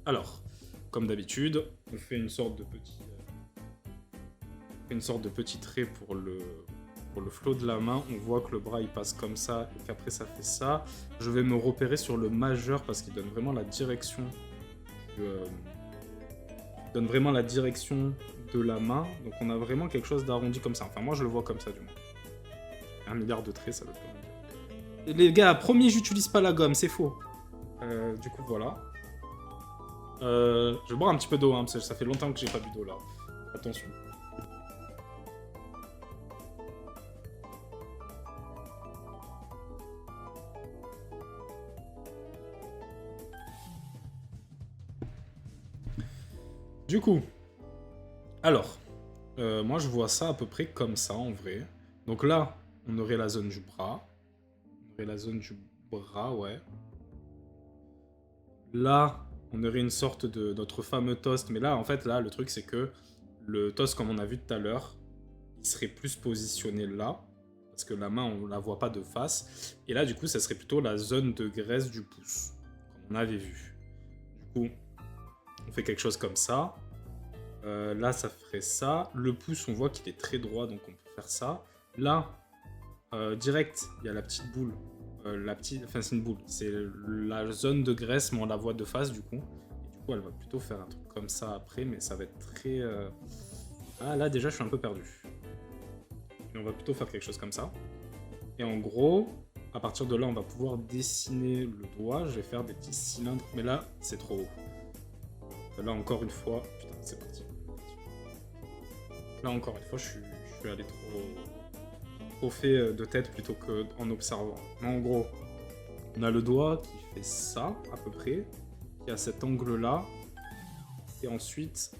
Alors, comme d'habitude, on fait une sorte de petit trait pour le flot de la main. On voit que le bras il passe comme ça et qu'après ça fait ça. Je vais me repérer sur le majeur parce qu'il donne vraiment la direction de la main. Donc on a vraiment quelque chose d'arrondi comme ça. Enfin moi je le vois comme ça du moins. 1 milliard de traits, ça veut pas dire. Et les gars, promis, j'utilise pas la gomme, c'est faux. Du coup voilà. Je vais boire un petit peu d'eau, hein, parce que ça fait longtemps que j'ai pas bu d'eau là. Attention. Du coup, alors, moi je vois ça à peu près comme ça en vrai. Donc là, on aurait la zone du bras. Ouais. Là, on aurait une sorte de notre fameux toast. Mais là, en fait, là, le truc c'est que le toast, comme on a vu tout à l'heure, il serait plus positionné là. Parce que la main, on la voit pas de face. Et là, du coup, ça serait plutôt la zone de graisse du pouce, comme on avait vu. Du coup, on fait quelque chose comme ça. Là, ça ferait ça. Le pouce, on voit qu'il est très droit, donc on peut faire ça. Là, direct, il y a la petite boule. Enfin, c'est une boule. C'est la zone de graisse, mais on la voit de face, du coup. Et du coup, elle va plutôt faire un truc comme ça après, mais ça va être très... Ah, là, déjà, je suis un peu perdu. Mais on va plutôt faire quelque chose comme ça. Et en gros, à partir de là, on va pouvoir dessiner le doigt. Je vais faire des petits cylindres. Mais là, c'est trop haut. Là, encore une fois... Putain, c'est parti. Là, encore une fois, je suis allé trop fait de tête plutôt qu'en observant. Mais en gros, on a le doigt qui fait ça, à peu près, qui a cet angle-là, et ensuite,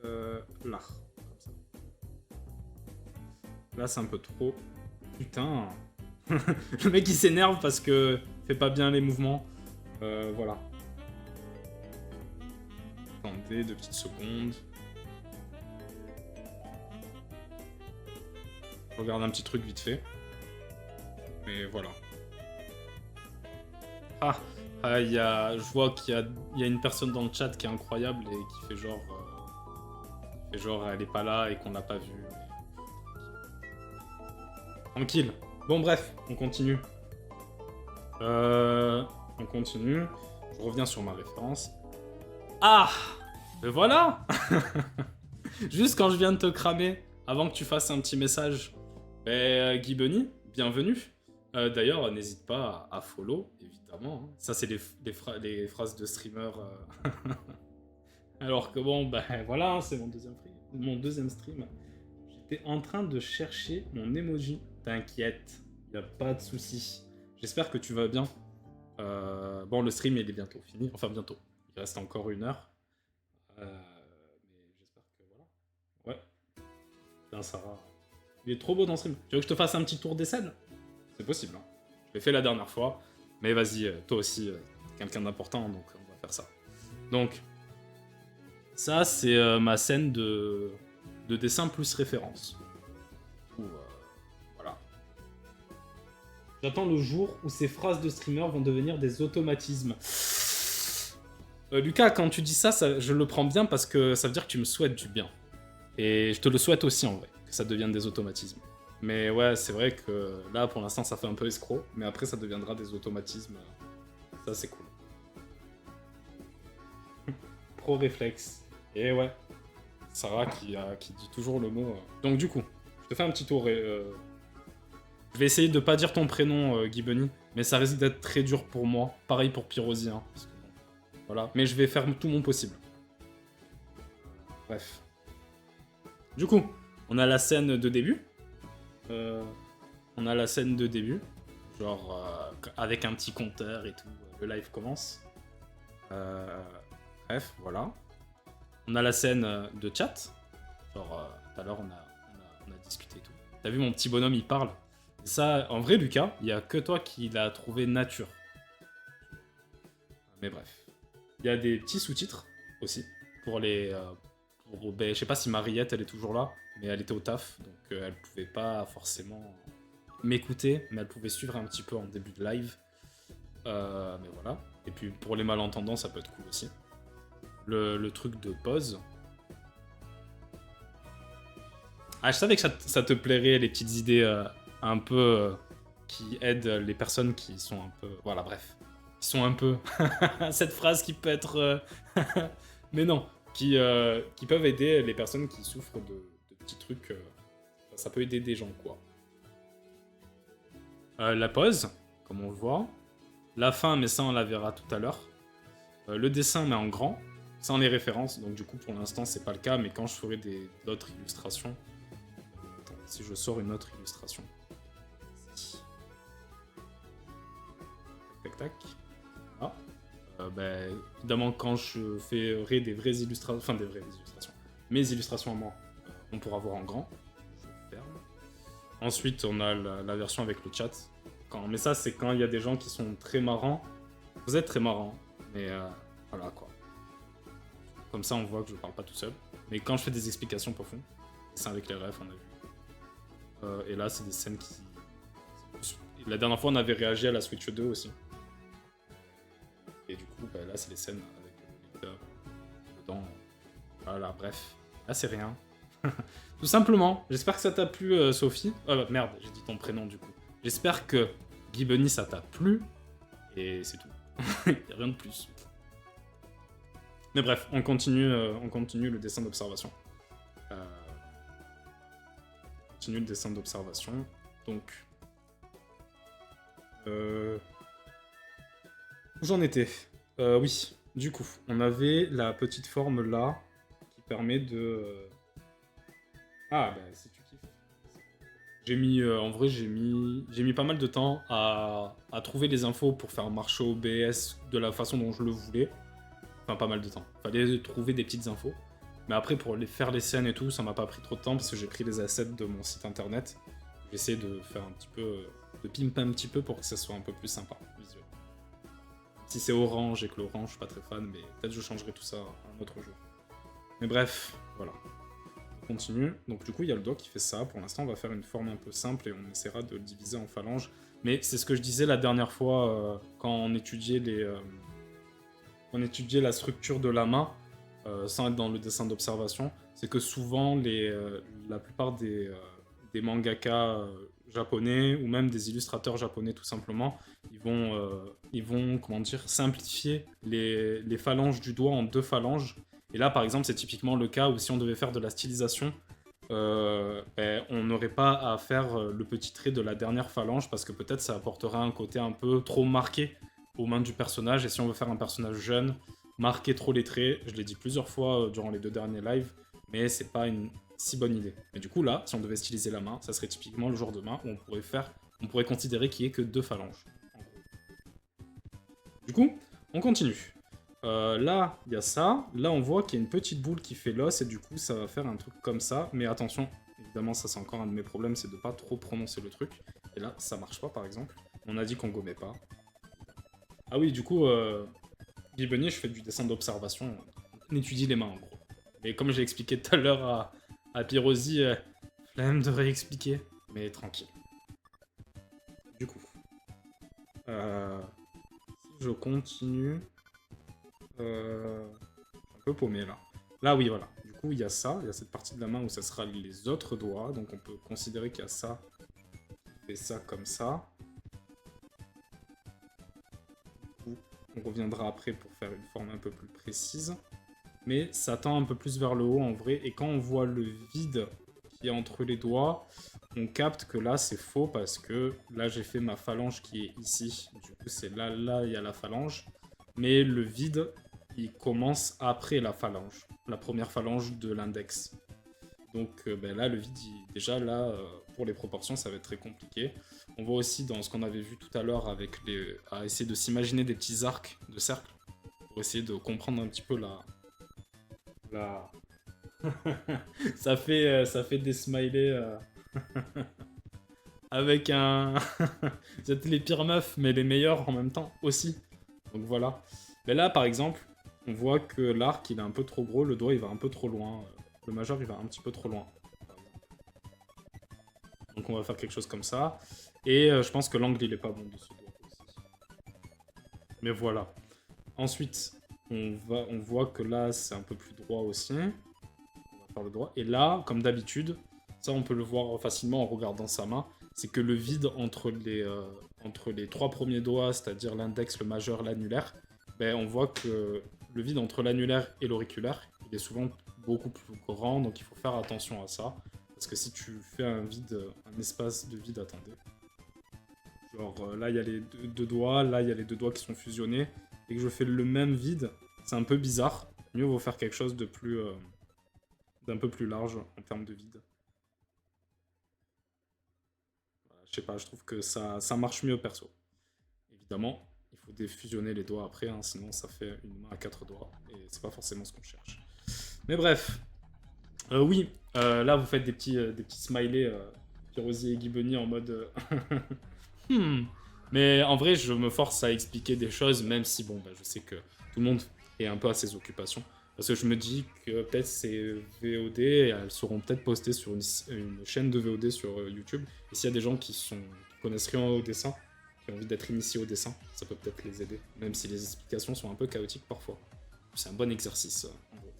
là, comme ça. Là, c'est un peu trop. Putain. Le mec, il s'énerve parce que il fait pas bien les mouvements. Voilà. Attendez 2 petites secondes. Je regarde un petit truc vite fait. Mais voilà. Je vois qu'il y a une personne dans le chat qui est incroyable et qui fait genre elle est pas là et qu'on l'a pas vue. Tranquille. Bon bref, on continue. On continue. Je reviens sur ma référence. Ah, mais voilà. Juste quand je viens de te cramer, avant que tu fasses un petit message. Guy Bunny, bienvenue. D'ailleurs, n'hésite pas à follow, évidemment. Hein. Ça, c'est les phrases de streamer. Alors que bon, voilà, hein, c'est mon deuxième stream. J'étais en train de chercher mon emoji. T'inquiète, y a pas de souci. J'espère que tu vas bien. Bon, le stream, il est bientôt fini. Enfin, bientôt. Il reste encore 1 heure. Mais j'espère que voilà. Ouais. Putain, Sarah. Il est trop beau dans ce stream. Tu veux que je te fasse un petit tour des scènes? C'est possible. Hein. Je l'ai fait la dernière fois. Mais vas-y, toi aussi, quelqu'un d'important, donc on va faire ça. Donc, ça, c'est ma scène de dessin plus référence. Voilà. J'attends le jour où ces phrases de streamer vont devenir des automatismes. Lucas, quand tu dis ça, je le prends bien parce que ça veut dire que tu me souhaites du bien. Et je te le souhaite aussi en vrai, que ça devienne des automatismes. Mais ouais, c'est vrai que là, pour l'instant, ça fait un peu escroc, mais après, ça deviendra des automatismes. Ça, c'est cool. Pro réflexe. Et ouais, Sarah qui dit toujours le mot. Donc du coup, je te fais un petit tour. Je vais essayer de pas dire ton prénom, Guy Bunny, mais ça risque d'être très dur pour moi. Pareil pour Pyrosi, hein, parce que, voilà. Mais je vais faire tout mon possible. Bref. Du coup, on a la scène de début. Genre avec un petit compteur et tout. Le live commence. Bref, voilà. On a la scène de chat. Genre, tout à l'heure, on a discuté et tout. T'as vu, mon petit bonhomme, il parle. Et ça, en vrai, Lucas, il y a que toi qui l'as trouvé nature. Mais bref. Il y a des petits sous-titres aussi. Pour les... je sais pas si Mariette, elle est toujours là. Mais elle était au taf. Donc, elle pouvait pas forcément m'écouter. Mais elle pouvait suivre un petit peu en début de live. Mais voilà. Et puis, pour les malentendants, ça peut être cool aussi. le truc de pause. Ah, je savais que ça te plairait, les petites idées un peu qui aident les personnes qui sont un peu... Voilà, bref. Qui sont un peu... Cette phrase qui peut être... Mais non, qui peuvent aider les personnes qui souffrent de petits trucs. Ça peut aider des gens, quoi. La pause, comme on le voit. La fin, mais ça, on la verra tout à l'heure. Le dessin, mais en grand, sans les références. Donc, du coup, pour l'instant, c'est pas le cas. Mais quand je ferai d'autres illustrations... Attends, si je sors une autre illustration. Tac, tac. Ah. Ben, évidemment, quand je ferai des vraies illustrations... Enfin, des vraies illustrations. Mes illustrations à moi, on pourra voir en grand. Je ferme. Ensuite, on a la version avec le chat. Mais ça, c'est quand il y a des gens qui sont très marrants. Vous êtes très marrants, mais voilà quoi. Comme ça, on voit que je parle pas tout seul. Mais quand je fais des explications profondes, c'est avec les refs, on a vu. Et là, c'est des scènes qui... La dernière fois, on avait réagi à la Switch 2 aussi. Et du coup, bah, là, c'est les scènes avec le lecteur dedans. Voilà, bref. Là, c'est rien. Tout simplement. J'espère que ça t'a plu, Sophie. Merde, j'ai dit ton prénom du coup. J'espère que Guy Bunny, ça t'a plu. Et c'est tout. Y a rien de plus. Mais bref, on continue le dessin d'observation. Continue le dessin d'observation. Donc... Où j'en étais oui, du coup, on avait la petite forme là, qui permet de... Ah, bah, si tu kiffes. J'ai mis, en vrai, j'ai mis pas mal de temps à trouver les infos pour faire marcher OBS de la façon dont je le voulais. Enfin, pas mal de temps. Fallait trouver des petites infos. Mais après, pour faire les scènes et tout, ça m'a pas pris trop de temps parce que j'ai pris les assets de mon site internet. J'ai essayé de faire un petit peu, de pimper un petit peu pour que ça soit un peu plus sympa, visuel. Si c'est orange et que l'orange, je suis pas très fan, mais peut-être je changerai tout ça un autre jour. Mais bref, voilà. On continue. Donc du coup, il y a le doigt qui fait ça. Pour l'instant, on va faire une forme un peu simple et on essaiera de le diviser en phalanges. Mais c'est ce que je disais la dernière fois quand on étudiait la structure de la main, sans être dans le dessin d'observation, c'est que souvent, la plupart des mangaka japonais, ou même des illustrateurs japonais tout simplement, ils vont comment dire, simplifier les phalanges du doigt en 2 phalanges. Et là, par exemple, c'est typiquement le cas où si on devait faire de la stylisation, ben, on n'aurait pas à faire le petit trait de la dernière phalange, parce que peut-être ça apporterait un côté un peu trop marqué aux mains du personnage, et si on veut faire un personnage jeune, marquer trop les traits, je l'ai dit plusieurs fois durant les 2 derniers lives, mais c'est pas une si bonne idée. Mais du coup là, si on devait styliser la main, ça serait typiquement le genre de main où on pourrait considérer qu'il n'y ait que 2 phalanges. Du coup, on continue. Là, il y a ça. Là, on voit qu'il y a une petite boule qui fait l'os, et du coup, ça va faire un truc comme ça. Mais attention, évidemment, ça c'est encore un de mes problèmes, c'est de pas trop prononcer le truc. Et là, ça marche pas, par exemple. On a dit qu'on gommait pas. Ah oui, du coup, Guy Bunny, je fais du dessin d'observation. On étudie les mains, en gros. Et comme j'ai expliqué tout à l'heure à Pyrosi, flemme de réexpliquer. Mais tranquille. Du coup. Si je continue... un peu paumé, là. Là, oui, voilà. Du coup, il y a ça. Il y a cette partie de la main où ça sera les autres doigts. Donc, on peut considérer qu'il y a ça. Et ça comme ça. On reviendra après pour faire une forme un peu plus précise. Mais ça tend un peu plus vers le haut en vrai. Et quand on voit le vide qui est entre les doigts, on capte que là c'est faux parce que là j'ai fait ma phalange qui est ici. Du coup c'est là, il y a la phalange. Mais le vide, il commence après la phalange. La première phalange de l'index. Donc ben là le vide, déjà là, pour les proportions ça va être très compliqué. On voit aussi dans ce qu'on avait vu tout à l'heure avec à essayer de s'imaginer des petits arcs de cercle pour essayer de comprendre un petit peu la... ça fait des smileys avec un... Vous êtes les pires meufs mais les meilleurs en même temps aussi. Donc voilà. Mais là par exemple, on voit que l'arc il est un peu trop gros, le doigt il va un peu trop loin. Le majeur il va un petit peu trop loin. Donc on va faire quelque chose comme ça. Et je pense que l'angle il est pas bon de ce doigt aussi. Mais voilà. Ensuite, on voit que là, c'est un peu plus droit aussi. On va faire le droit. Et là, comme d'habitude, ça, on peut le voir facilement en regardant sa main, c'est que le vide entre les trois premiers doigts, c'est-à-dire l'index, le majeur, l'annulaire, ben, on voit que le vide entre l'annulaire et l'auriculaire, il est souvent beaucoup plus grand, donc il faut faire attention à ça. Parce que si tu fais un espace de vide, attendez. Genre là, il y a les deux doigts, là, il y a les deux doigts qui sont fusionnés, et que je fais le même vide, c'est un peu bizarre. Mieux vaut faire quelque chose de plus, d'un peu plus large en termes de vide. Voilà, je sais pas, je trouve que ça marche mieux perso. Évidemment, il faut défusionner les doigts après, hein, sinon ça fait une main à quatre doigts, et c'est pas forcément ce qu'on cherche. Mais bref, oui, là vous faites des petits smileys, Pierosi et Guiboni en mode... Hmm. Mais en vrai, je me force à expliquer des choses, même si, bon, bah, je sais que tout le monde est un peu à ses occupations. Parce que je me dis que peut-être ces VOD, elles seront peut-être postées sur une chaîne de VOD sur YouTube. Et s'il y a des gens qui connaissent rien au dessin, qui ont envie d'être initiés au dessin, ça peut peut-être les aider. Même si les explications sont un peu chaotiques parfois. C'est un bon exercice, en gros.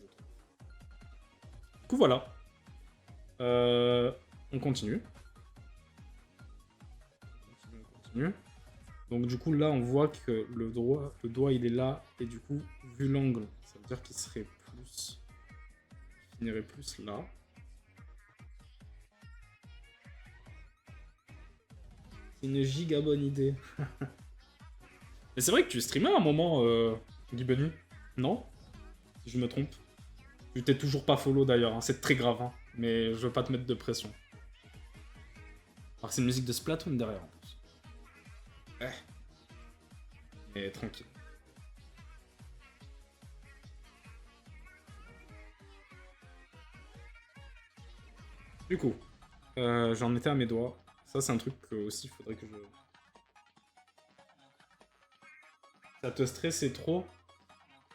Du coup, voilà. On continue. On continue. Donc du coup là on voit que le doigt il est là et du coup vu l'angle ça veut dire qu'il serait plus, il finirait plus là. C'est une giga bonne idée. Mais c'est vrai que tu streamais à un moment, Guy Bunny, non? Si je me trompe. Tu t'es toujours pas follow d'ailleurs, hein. C'est très grave, hein. Mais je veux pas te mettre de pression. Alors c'est une musique de Splatoon derrière en plus. Mais tranquille. Du coup, j'en étais à mes doigts. Ça, c'est un truc que aussi, il faudrait que je... Ça te stressait trop,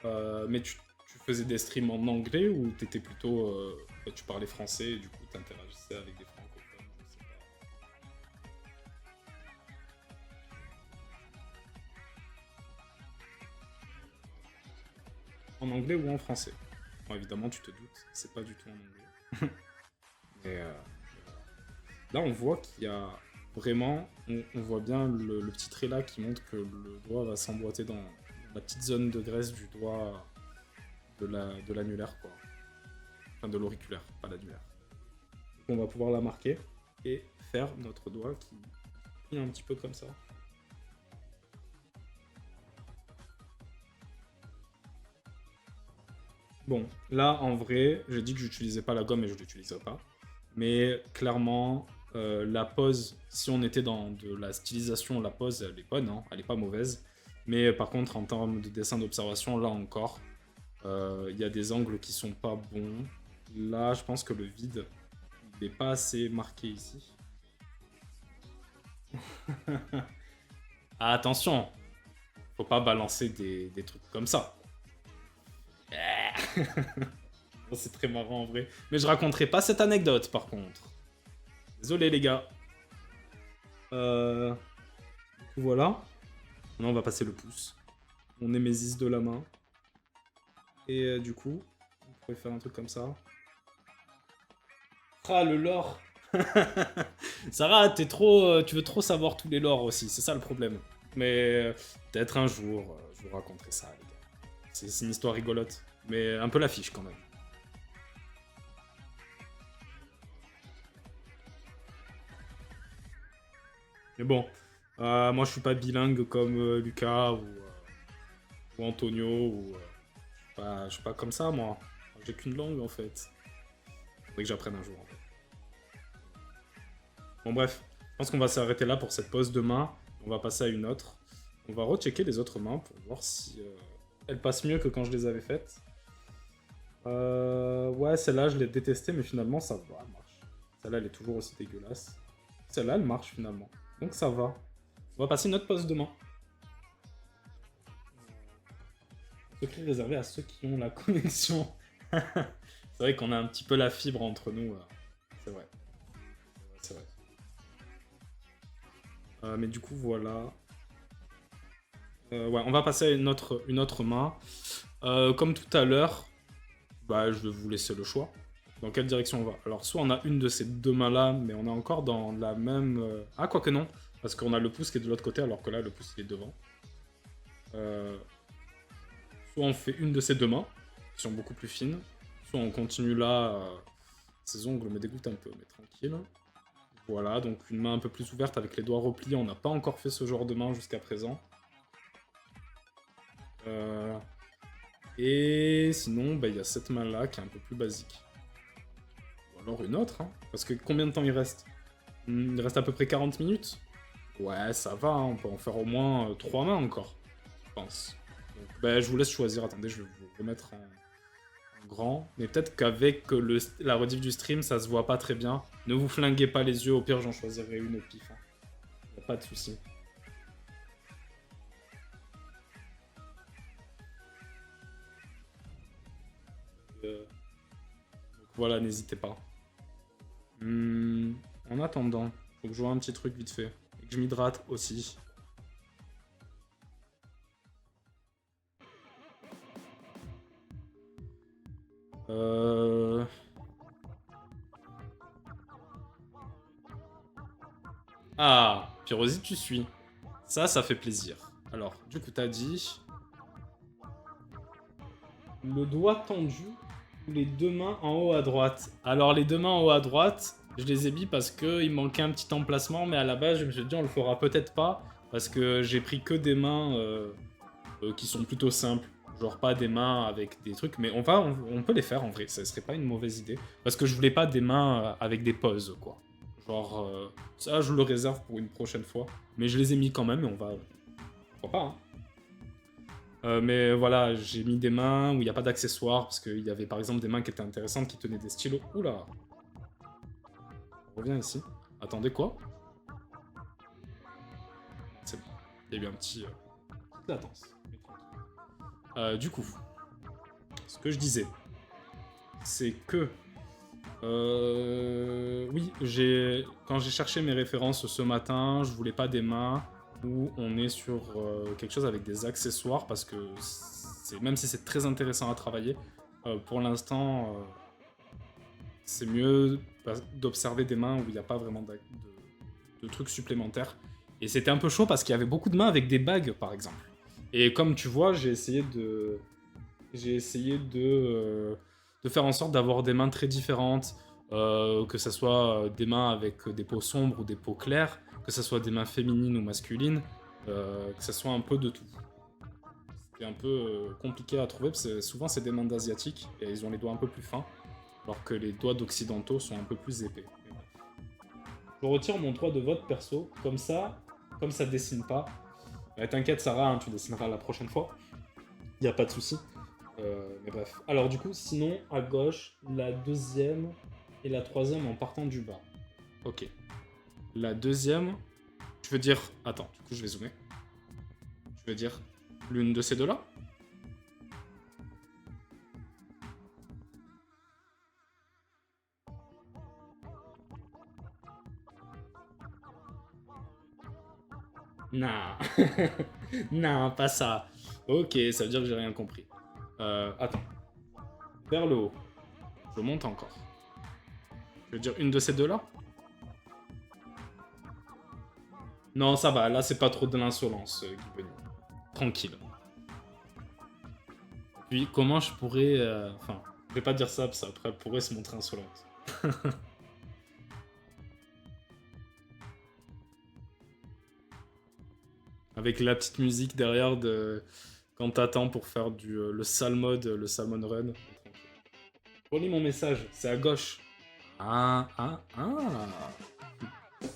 mais tu faisais des streams en anglais ou t'étais plutôt... tu parlais français et du coup t'interagissais avec des francophones, je sais pas. En anglais ou en français? Bon, évidemment, tu te doutes, c'est pas du tout en anglais. Mais là, on voit qu'il y a vraiment... On voit bien le petit trait là qui montre que le doigt va s'emboîter dans la petite zone de graisse du doigt de l'annulaire, quoi. Enfin, de l'auriculaire, pas l'annulaire. Donc, on va pouvoir la marquer et faire notre doigt qui est un petit peu comme ça. Bon, là, en vrai, j'ai dit que j'utilisais pas la gomme et je l'utilisais pas. Mais clairement, la pose, si on était dans de la stylisation, la pose, elle est bonne, hein, elle est pas mauvaise. Mais par contre, en termes de dessin d'observation, là encore, il y a des angles qui sont pas bons. Là, je pense que le vide, il n'est pas assez marqué ici. Ah, attention, faut pas balancer des trucs comme ça. C'est très marrant en vrai. Mais je raconterai pas cette anecdote par contre. Désolé les gars. Voilà. Maintenant on va passer le pouce. On némésis de la main. Et du coup, on pourrait faire un truc comme ça. Ah le lore. Sarah, t'es trop, tu veux trop savoir tous les lores aussi, c'est ça le problème. Mais peut-être un jour, je vous raconterai ça les gars. C'est une histoire rigolote. Mais un peu l'affiche quand même. Mais bon, moi je suis pas bilingue comme Lucas ou Antonio ou je suis pas comme ça moi. J'ai qu'une langue en fait. Faudrait que j'apprenne un jour en fait. Bon bref, je pense qu'on va s'arrêter là pour cette pause de main. On va passer à une autre. On va rechecker les autres mains pour voir si elles passent mieux que quand je les avais faites. Ouais, celle-là je l'ai détestée mais finalement ça va, elle marche. Celle-là elle est toujours aussi dégueulasse. Celle-là elle marche finalement. Donc ça va. On va passer une autre pause de main. Secret réservé à ceux qui ont la connexion. C'est vrai qu'on a un petit peu la fibre entre nous. C'est vrai. C'est vrai. Mais du coup, voilà. Ouais, on va passer à une autre main. Comme tout à l'heure, bah, je vais vous laisser le choix. Dans quelle direction on va? Alors, soit on a une de ces deux mains-là, mais on est encore dans la même... Ah, quoique non, parce qu'on a le pouce qui est de l'autre côté, alors que là, le pouce, il est devant. Soit on fait une de ces deux mains, qui sont beaucoup plus fines, soit on continue là... Ces ongles me dégoûtent un peu, mais tranquille. Voilà, donc une main un peu plus ouverte avec les doigts repliés. On n'a pas encore fait ce genre de main jusqu'à présent. Et sinon, bah, y a cette main-là qui est un peu plus basique. Ou alors une autre, hein. Parce que combien de temps il reste? Il reste à peu près 40 minutes. Ouais, ça va, hein. On peut en faire au moins 3 mains encore, je pense. Donc, bah, je vous laisse choisir. Attendez, je vais vous remettre en grand. Mais peut-être qu'avec la rediff du stream, ça se voit pas très bien. Ne vous flinguez pas les yeux, au pire j'en choisirai une au pif. Hein. Y a pas de souci. Donc voilà, n'hésitez pas. En attendant, faut que je vois un petit truc vite fait. Et que je m'hydrate aussi. Ah, Pyrosi, tu suis. Ça fait plaisir. Alors, du coup, t'as dit... Le doigt tendu ou les deux mains en haut à droite? Alors, les deux mains en haut à droite, je les ai mis parce qu'il manquait un petit emplacement, mais à la base, je me suis dit, on le fera peut-être pas, parce que j'ai pris que des mains qui sont plutôt simples. Genre pas des mains avec des trucs, mais on peut les faire en vrai, ça serait pas une mauvaise idée. Parce que je voulais pas des mains avec des pauses, quoi. Genre, ça je le réserve pour une prochaine fois. Mais je les ai mis quand même et on va... Pourquoi pas, hein. Mais voilà, j'ai mis des mains où il n'y a pas d'accessoires, parce qu'il y avait par exemple des mains qui étaient intéressantes qui tenaient des stylos. Oula! On revient ici. Attendez, quoi? C'est bon. Il y a eu un petit... petite latence. Du coup, ce que je disais, c'est que... oui, quand j'ai cherché mes références ce matin, je voulais pas des mains où on est sur quelque chose avec des accessoires, parce que même si c'est très intéressant à travailler, pour l'instant, c'est mieux d'observer des mains où il n'y a pas vraiment de trucs supplémentaires. Et c'était un peu chaud parce qu'il y avait beaucoup de mains avec des bagues, par exemple. Et comme tu vois, j'ai essayé de faire en sorte d'avoir des mains très différentes, que ce soit des mains avec des peaux sombres ou des peaux claires, que ce soit des mains féminines ou masculines, que ce soit un peu de tout. C'était un peu compliqué à trouver, parce que souvent c'est des mains d'asiatiques, et ils ont les doigts un peu plus fins, alors que les doigts d'occidentaux sont un peu plus épais. Je retire mon droit de vote perso, comme ça dessine pas. T'inquiète Sarah, hein, tu dessineras la prochaine fois. Y a pas de souci. Mais bref. Alors du coup, sinon, à gauche, la deuxième et la troisième en partant du bas. Ok. La deuxième, je veux dire... Attends, du coup je vais zoomer. Je veux dire l'une de ces deux-là. Non. Non, pas ça. Ok, ça veut dire que j'ai rien compris. Attends. Vers le haut. Je monte encore. Je veux dire une de ces deux-là. Non, ça va. Là, c'est pas trop de l'insolence, Guy. Tranquille. Puis, comment je pourrais... Enfin, je vais pas dire ça, parce qu'après, elle pourrait se montrer insolente. Avec la petite musique derrière de... Quand t'attends pour faire le sale mode, le salmon run. Relis mon message, c'est à gauche. Ah.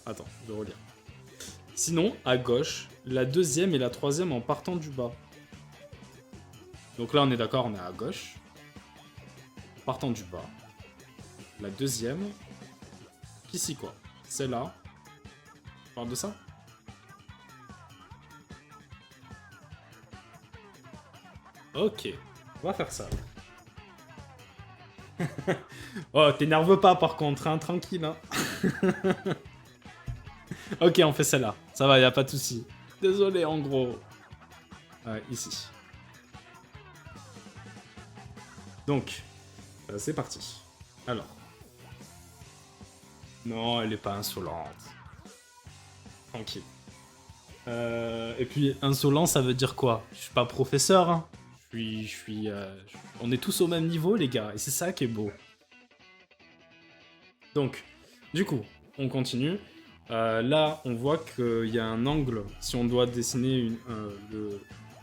Attends, je vais relire. Sinon, à gauche, la deuxième et la troisième en partant du bas. Donc là, on est d'accord, on est à gauche. Partant du bas. La deuxième. Ici, quoi. Celle-là. On parle de ça? Ok, on va faire ça. Oh, t'énerve pas par contre, hein, tranquille. Hein. Ok, on fait celle-là. Ça va, y a pas de souci. Désolé, en gros. ici. Donc, c'est parti. Alors. Non, elle est pas insolente. Tranquille. Et puis, insolent, ça veut dire quoi? Je suis pas professeur, hein. On est tous au même niveau, les gars, et c'est ça qui est beau. Donc, du coup, on continue. Là, on voit qu'il y a un angle. Si on doit dessiner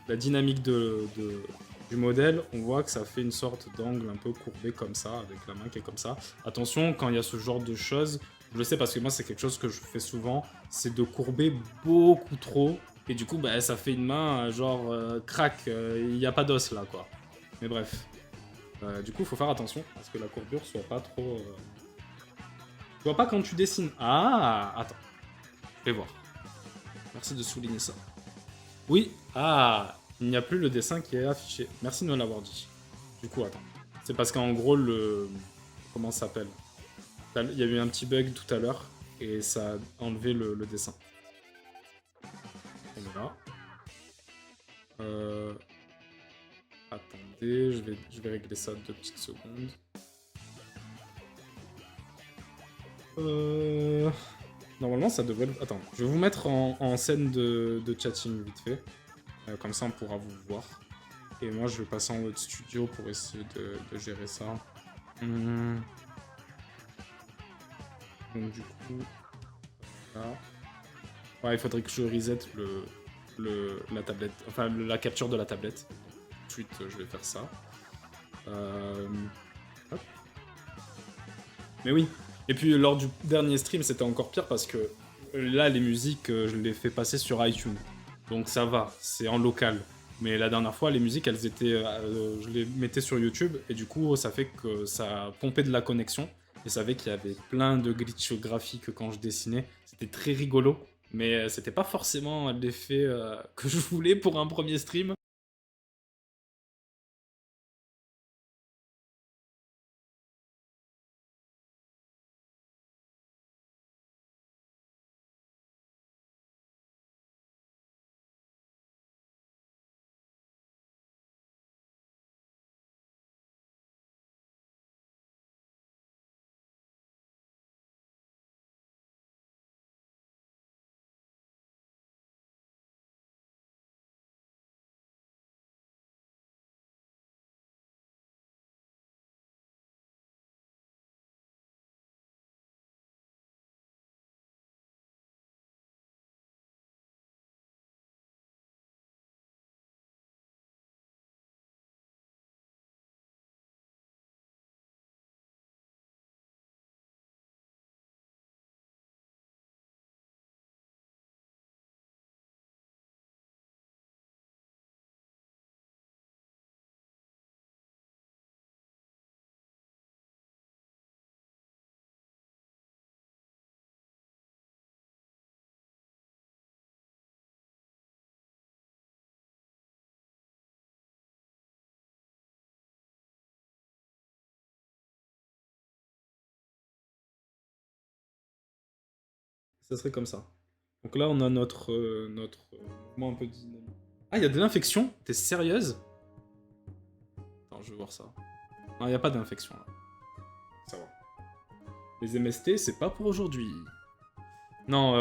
la dynamique du modèle, on voit que ça fait une sorte d'angle un peu courbé comme ça, avec la main qui est comme ça. Attention, quand il y a ce genre de choses, je le sais parce que moi, c'est quelque chose que je fais souvent, c'est de courber beaucoup trop. Et du coup, bah, ça fait une main, genre, crack, il n'y a pas d'os là, quoi. Mais bref. Du coup, il faut faire attention, parce que la courbure soit pas trop... Tu vois pas quand tu dessines. Ah, attends. Je vais voir. Merci de souligner ça. Oui, il n'y a plus le dessin qui est affiché. Merci de me l'avoir dit. Du coup, attends. C'est parce qu'en gros, comment ça s'appelle? Il y a eu un petit bug tout à l'heure, et ça a enlevé le dessin. On est là. Attendez, je vais régler ça 2 petites secondes. Normalement, ça devrait... Attends, je vais vous mettre en scène de chatting vite fait. Comme ça, on pourra vous voir. Et moi, je vais passer en mode studio pour essayer de gérer ça. Donc, du coup... Là. Ouais, il faudrait que je reset la tablette. Enfin, la capture de la tablette. Tout de suite, je vais faire ça. Hop. Mais oui. Et puis, lors du dernier stream, c'était encore pire parce que là, les musiques, je les fais passer sur iTunes. Donc ça va, c'est en local. Mais la dernière fois, les musiques, elles étaient, je les mettais sur YouTube et du coup, ça fait que ça pompait de la connexion. Et ça fait qu'il y avait plein de glitches graphiques quand je dessinais. C'était très rigolo, mais c'était pas forcément l'effet que je voulais pour un premier stream. Ça serait comme ça. Donc là, on a notre mouvement un peu dynamique. Ah, il y a de l'infection? T'es sérieuse? Attends, je vais voir ça. Non, il n'y a pas d'infection là. Ça va. Les MST, c'est pas pour aujourd'hui. Non,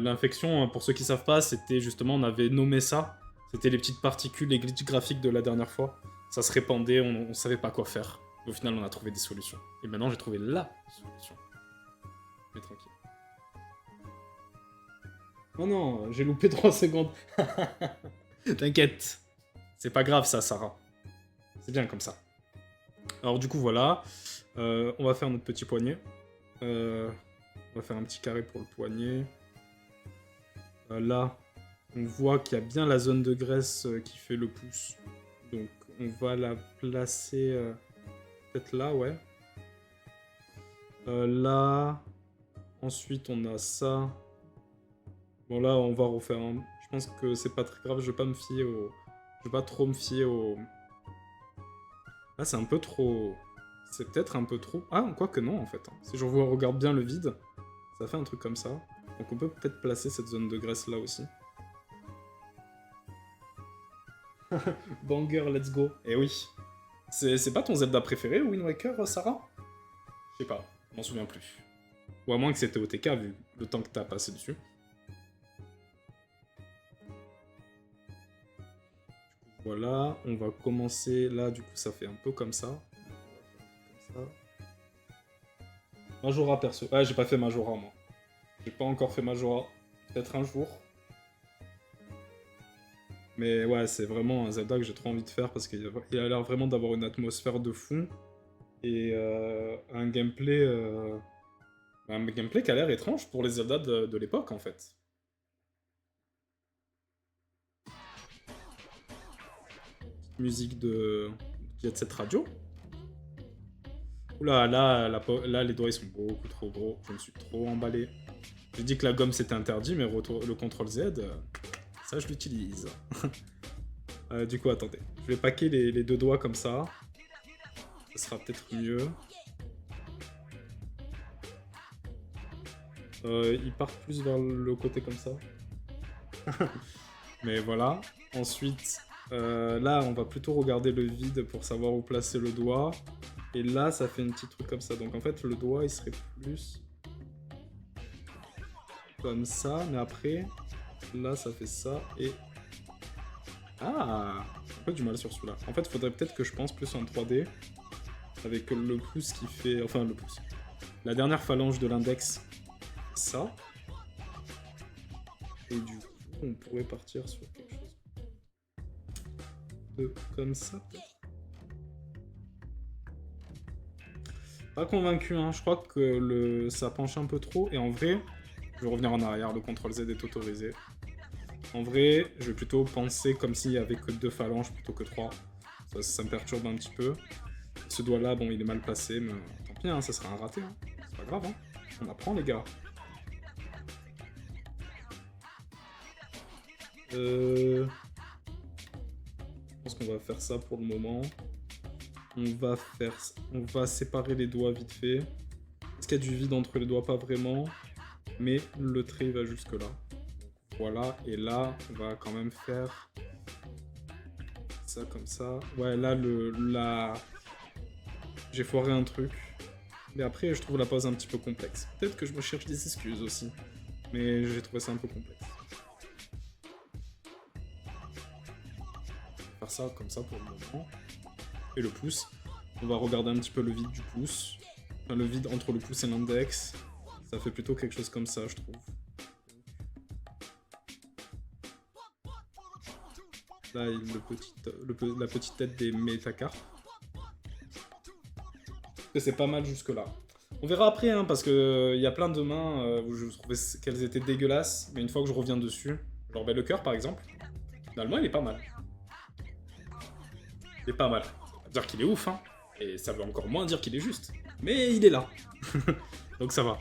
l'infection, pour ceux qui savent pas, c'était justement, on avait nommé ça. C'était les petites particules, les glitches graphiques de la dernière fois. Ça se répandait, on savait pas quoi faire. Au final, on a trouvé des solutions. Et maintenant, j'ai trouvé LA solution. Mais tranquille. Oh non, j'ai loupé 3 secondes. T'inquiète. C'est pas grave ça, Sarah. C'est bien comme ça. Alors du coup, voilà. On va faire notre petit poignet. On va faire un petit carré pour le poignet. Là, on voit qu'il y a bien la zone de graisse qui fait le pouce. Donc, on va la placer peut-être là, ouais. Là, ensuite, on a ça. Bon, là, on va refaire un... Je pense que c'est pas très grave, je vais pas me fier au... Je vais pas trop me fier au... Là, c'est un peu trop... C'est peut-être un peu trop... Ah, quoi que non, en fait. Si je regarde bien le vide, ça fait un truc comme ça. Donc on peut peut-être placer cette zone de graisse là aussi. Banger, let's go. Eh oui. C'est pas ton Zelda préféré, Wind Waker, Sarah? Je sais pas, je m'en souviens plus. Ou à moins que c'était OTK, vu le temps que t'as passé dessus. Voilà, on va commencer là, du coup ça fait un peu comme ça. Comme ça. Majora perso. Ah, j'ai pas fait Majora moi. J'ai pas encore fait Majora. Peut-être un jour. Mais ouais, c'est vraiment un Zelda que j'ai trop envie de faire parce qu'il a l'air vraiment d'avoir une atmosphère de fou. Et un gameplay... un gameplay qui a l'air étrange pour les Zelda de l'époque en fait. Musique de Jet Set Radio. Oula, là, les doigts ils sont beaucoup trop gros. Je me suis trop emballé. J'ai dit que la gomme c'était interdit, mais le CTRL Z, ça je l'utilise. Du coup, attendez. Je vais paquer les deux doigts comme ça. Ça sera peut-être mieux. Ils partent plus vers le côté comme ça. Mais voilà. Ensuite, là, on va plutôt regarder le vide pour savoir où placer le doigt. Et là, ça fait une petite truc comme ça. Donc en fait, le doigt, il serait plus comme ça. Mais après, là, ça fait ça. Et... Ah, j'ai un peu du mal sur celui-là. En fait, il faudrait peut-être que je pense plus en 3D. Avec le pouce qui fait... Enfin, le pouce. La dernière phalange de l'index. Ça. Et du coup, on pourrait partir sur quelque chose de comme ça, peut-être. Pas convaincu, hein. Je crois que ça penche un peu trop. Et en vrai, je vais revenir en arrière. Le CTRL Z est autorisé. En vrai, je vais plutôt penser comme s'il y avait que 2 phalanges plutôt que 3. Ça me perturbe un petit peu. Ce doigt-là, bon, il est mal placé, mais tant pis, hein, ça sera un raté. Hein. C'est pas grave, hein. On apprend, les gars. Je pense qu'on va faire ça pour le moment. On va séparer les doigts vite fait. Est-ce qu'il y a du vide entre les doigts? Pas vraiment. Mais le trait va jusque là. Voilà, et là, on va quand même faire ça comme ça. Ouais, là, j'ai foiré un truc. Mais après, je trouve la pose un petit peu complexe. Peut-être que je me cherche des excuses aussi. Mais j'ai trouvé ça un peu complexe. Faire ça comme ça pour le moment. Et le pouce. On va regarder un petit peu le vide du pouce. Enfin, le vide entre le pouce et l'index. Ça fait plutôt quelque chose comme ça, je trouve. Là, la petite tête des métacarpes. C'est pas mal jusque-là. On verra après, hein, parce que y a plein de mains où je trouvais qu'elles étaient dégueulasses, mais une fois que je reviens dessus, genre le cœur par exemple, finalement il est pas mal. Il est pas mal. Ça veut pas dire qu'il est ouf, hein, et ça veut encore moins dire qu'il est juste. Mais il est là. Donc ça va.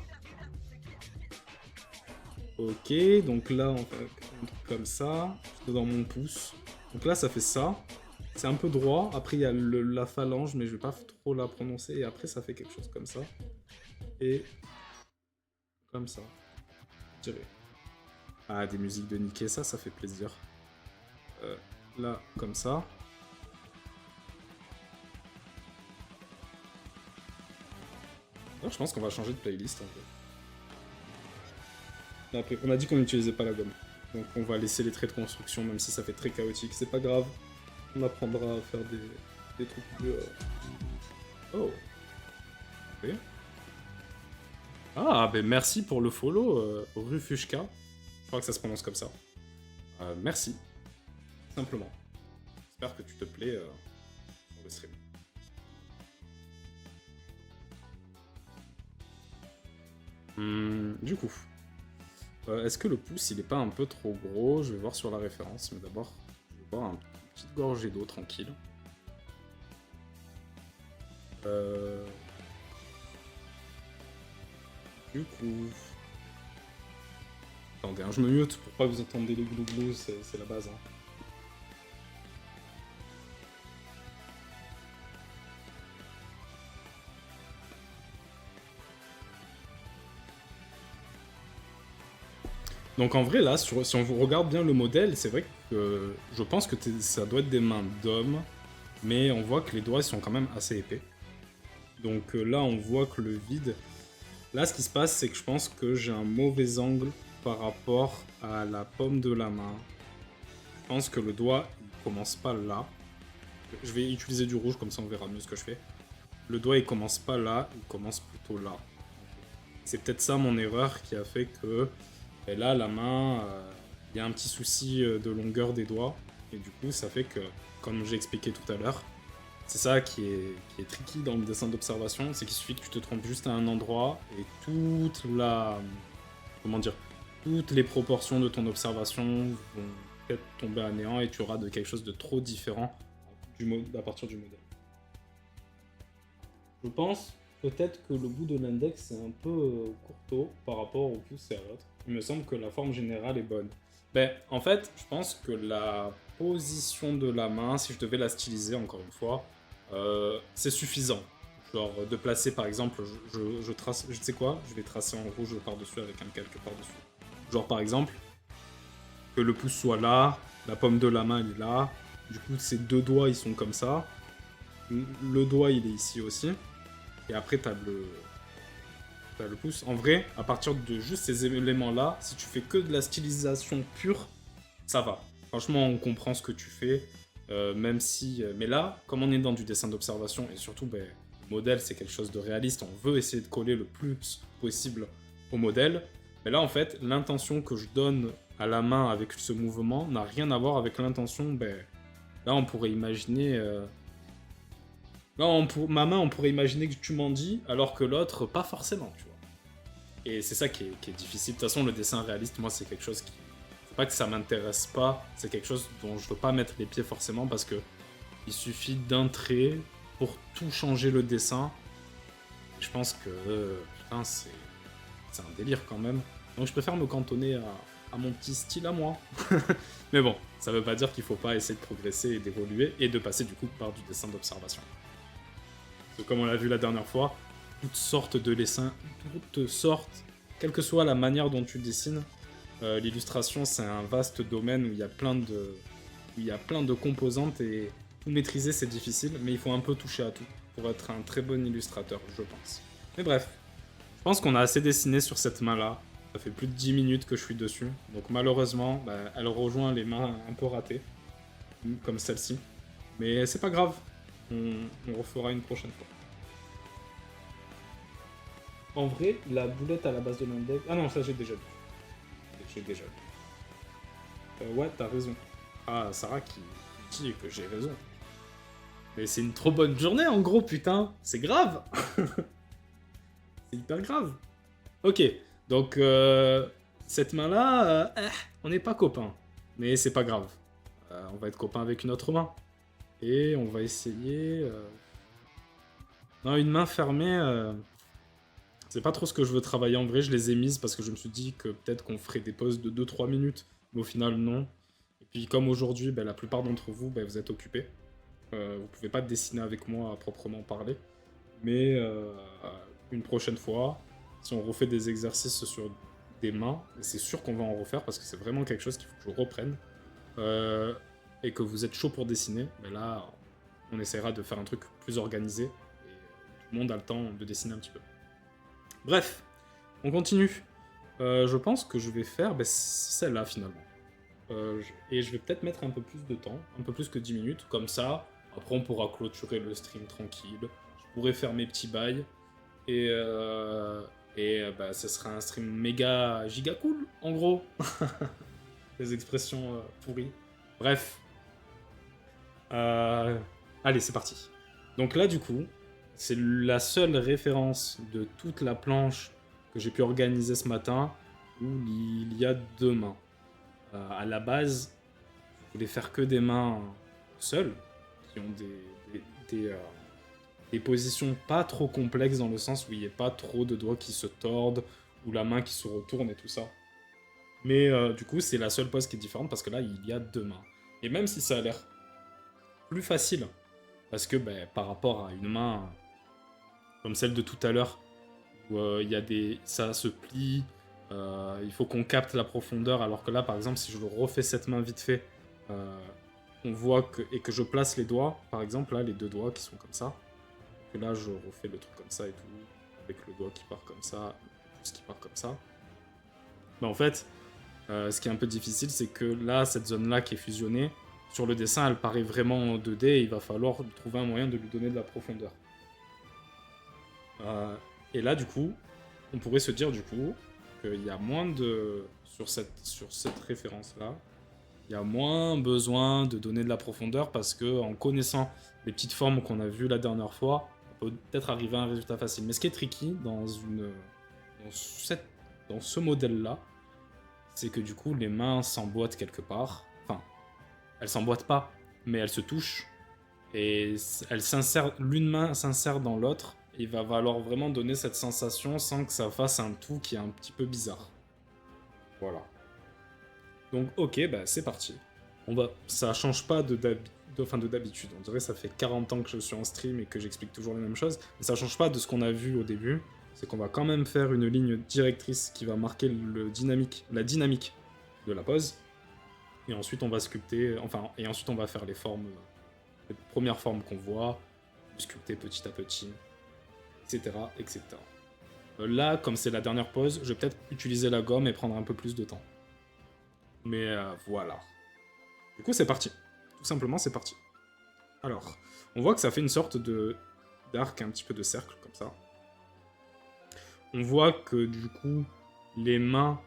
Ok, donc là on fait un truc comme ça, dans mon pouce. Donc là ça fait ça. C'est un peu droit, après il y a la phalange, mais je vais pas trop la prononcer, et après ça fait quelque chose comme ça. Et comme ça, je dirais. Ah, des musiques de Niké, ça fait plaisir. Là, comme ça. Alors, je pense qu'on va changer de playlist, en fait. Après, on a dit qu'on n'utilisait pas la gomme. Donc on va laisser les traits de construction, même si ça fait très chaotique. C'est pas grave. On apprendra à faire des trucs plus... Oh. Ok. Ah, ben merci pour le follow, Rufushka. Je crois que ça se prononce comme ça. Merci. Simplement. J'espère que tu te plais sur le stream. Du coup, est-ce que le pouce il est pas un peu trop gros? Je vais voir sur la référence, mais d'abord, je vais boire une petite gorgée d'eau tranquille. Du coup... Attendez, hein, je me mute pour pas que vous entendez les glouglous, c'est la base. Hein. Donc en vrai, là, si on vous regarde bien le modèle, c'est vrai je pense que ça doit être des mains d'homme, mais on voit que les doigts ils sont quand même assez épais. Donc là, on voit que le vide... Là, ce qui se passe, c'est que je pense que j'ai un mauvais angle par rapport à la paume de la main. Je pense que le doigt, il commence pas là. Je vais utiliser du rouge, comme ça on verra mieux ce que je fais. Le doigt, il commence pas là, il commence plutôt là. C'est peut-être ça mon erreur qui a fait que... Et là, la main, il y a un petit souci de longueur des doigts. Et du coup, ça fait que, comme j'ai expliqué tout à l'heure, c'est ça qui est tricky dans le dessin d'observation, c'est qu'il suffit que tu te trompes juste à un endroit et toute la... Comment dire? Toutes les proportions de ton observation vont peut-être tomber à néant et tu auras de quelque chose de trop différent à partir du modèle. Je pense peut-être que le bout de l'index est un peu courteau par rapport au pouce et à l'autre. Il me semble que la forme générale est bonne. Ben, en fait, je pense que la position de la main, si je devais la styliser encore une fois, c'est suffisant. Genre de placer par exemple, je trace, je sais quoi, je vais tracer en rouge par-dessus avec un calque par-dessus. Genre par exemple, que le pouce soit là, la paume de la main elle est là, du coup ces deux doigts ils sont comme ça, le doigt il est ici aussi, et après t'as le pouce. En vrai, à partir de juste ces éléments là, si tu fais que de la stylisation pure, ça va. Franchement, on comprend ce que tu fais, même si... mais là, comme on est dans du dessin d'observation, et surtout, ben, le modèle, c'est quelque chose de réaliste, on veut essayer de coller le plus possible au modèle, mais là, en fait, l'intention que je donne à la main avec ce mouvement n'a rien à voir avec l'intention, ben, là, on pourrait imaginer... là, ma main, on pourrait imaginer que tu m'en dis, alors que l'autre, pas forcément, tu vois. Et c'est ça qui est difficile. De toute façon, le dessin réaliste, moi, c'est quelque chose qui... C'est pas que ça m'intéresse pas, c'est quelque chose dont je veux pas mettre les pieds forcément parce que il suffit d'un trait pour tout changer le dessin. Je pense que putain, c'est un délire quand même. Donc je préfère me cantonner à mon petit style à moi. Mais bon, ça veut pas dire qu'il faut pas essayer de progresser et d'évoluer et de passer du coup par du dessin d'observation. Parce que comme on l'a vu la dernière fois, toutes sortes de dessins, toutes sortes, quelle que soit la manière dont tu dessines, l'illustration, c'est un vaste domaine où il y a plein de composantes et tout maîtriser, c'est difficile, mais il faut un peu toucher à tout pour être un très bon illustrateur, je pense. Mais bref, je pense qu'on a assez dessiné sur cette main-là. Ça fait plus de 10 minutes que je suis dessus, donc malheureusement, bah, elle rejoint les mains un peu ratées, comme celle-ci. Mais c'est pas grave, on refera une prochaine fois. En vrai, la boulette à la base de l'index... Ah non, ça j'ai déjà vu. J'ai déjà vu. Ouais, t'as raison. Ah, Sarah qui dit que j'ai raison. Mais c'est une trop bonne journée en gros, putain. C'est grave. C'est hyper grave. Ok, donc cette main-là, on n'est pas copains. Mais c'est pas grave. On va être copains avec une autre main. Et on va essayer... Non, une main fermée... C'est pas trop ce que je veux travailler en vrai, je les ai mises parce que je me suis dit que peut-être qu'on ferait des pauses de 2-3 minutes, mais au final non. Et puis comme aujourd'hui, ben, la plupart d'entre vous, ben, vous êtes occupés. Vous pouvez pas dessiner avec moi à proprement parler. Mais une prochaine fois, si on refait des exercices sur des mains, et c'est sûr qu'on va en refaire parce que c'est vraiment quelque chose qu'il faut que je reprenne, et que vous êtes chaud pour dessiner, ben là, on essaiera de faire un truc plus organisé, et tout le monde a le temps de dessiner un petit peu. Bref, on continue. Je pense que je vais faire celle-là finalement. Et je vais peut-être mettre un peu plus de temps, un peu plus que 10 minutes, comme ça, après on pourra clôturer le stream tranquille, je pourrai faire mes petits bails, et bah, ce sera un stream méga giga cool, en gros. Les expressions pourries. Bref. Allez, c'est parti. Donc là, du coup, c'est la seule référence de toute la planche que j'ai pu organiser ce matin où il y a deux mains. À la base, je voulais faire que des mains seules, qui ont des positions pas trop complexes dans le sens où il n'y ait pas trop de doigts qui se tordent, ou la main qui se retourne et tout ça. Mais du coup, c'est la seule pose qui est différente parce que là, il y a deux mains. Et même si ça a l'air plus facile, parce que par rapport à une main comme celle de tout à l'heure, où ça se plie, il faut qu'on capte la profondeur, alors que là, par exemple, si je refais cette main vite fait, euh, on voit que... Et que je place les doigts, par exemple, là, les 2 doigts qui sont comme ça. Et là, je refais le truc comme ça et tout, avec le doigt qui part comme ça, le pouce qui part comme ça. Mais en fait, ce qui est un peu difficile, c'est que là, cette zone-là qui est fusionnée, sur le dessin, elle paraît vraiment en 2D et il va falloir trouver un moyen de lui donner de la profondeur. Et là, du coup, on pourrait se dire, du coup, qu'il y a moins de... Sur cette référence-là, il y a moins besoin de donner de la profondeur parce que en connaissant les petites formes qu'on a vues la dernière fois, on peut peut-être arriver à un résultat facile. Mais ce qui est tricky dans ce modèle-là, c'est que du coup, les mains s'emboîtent quelque part. Enfin, elles s'emboîtent pas, mais elles se touchent. Et l'une main s'insère dans l'autre. Et il va falloir vraiment donner cette sensation sans que ça fasse un tout qui est un petit peu bizarre. Voilà. Donc, ok, bah c'est parti. Ça change pas d'habitude. On dirait que ça fait 40 ans que je suis en stream et que j'explique toujours les mêmes choses. Mais ça change pas de ce qu'on a vu au début. C'est qu'on va quand même faire une ligne directrice qui va marquer la dynamique de la pose. Et ensuite, on va sculpter. Et ensuite, on va faire les formes. Les premières formes qu'on voit. Sculpter petit à petit. Etc. etc. Là, comme c'est la dernière pose, je vais peut-être utiliser la gomme et prendre un peu plus de temps. Mais voilà. Du coup, c'est parti. Tout simplement, c'est parti. Alors, on voit que ça fait une sorte d'arc, un petit peu de cercle, comme ça. On voit que, du coup, les mains,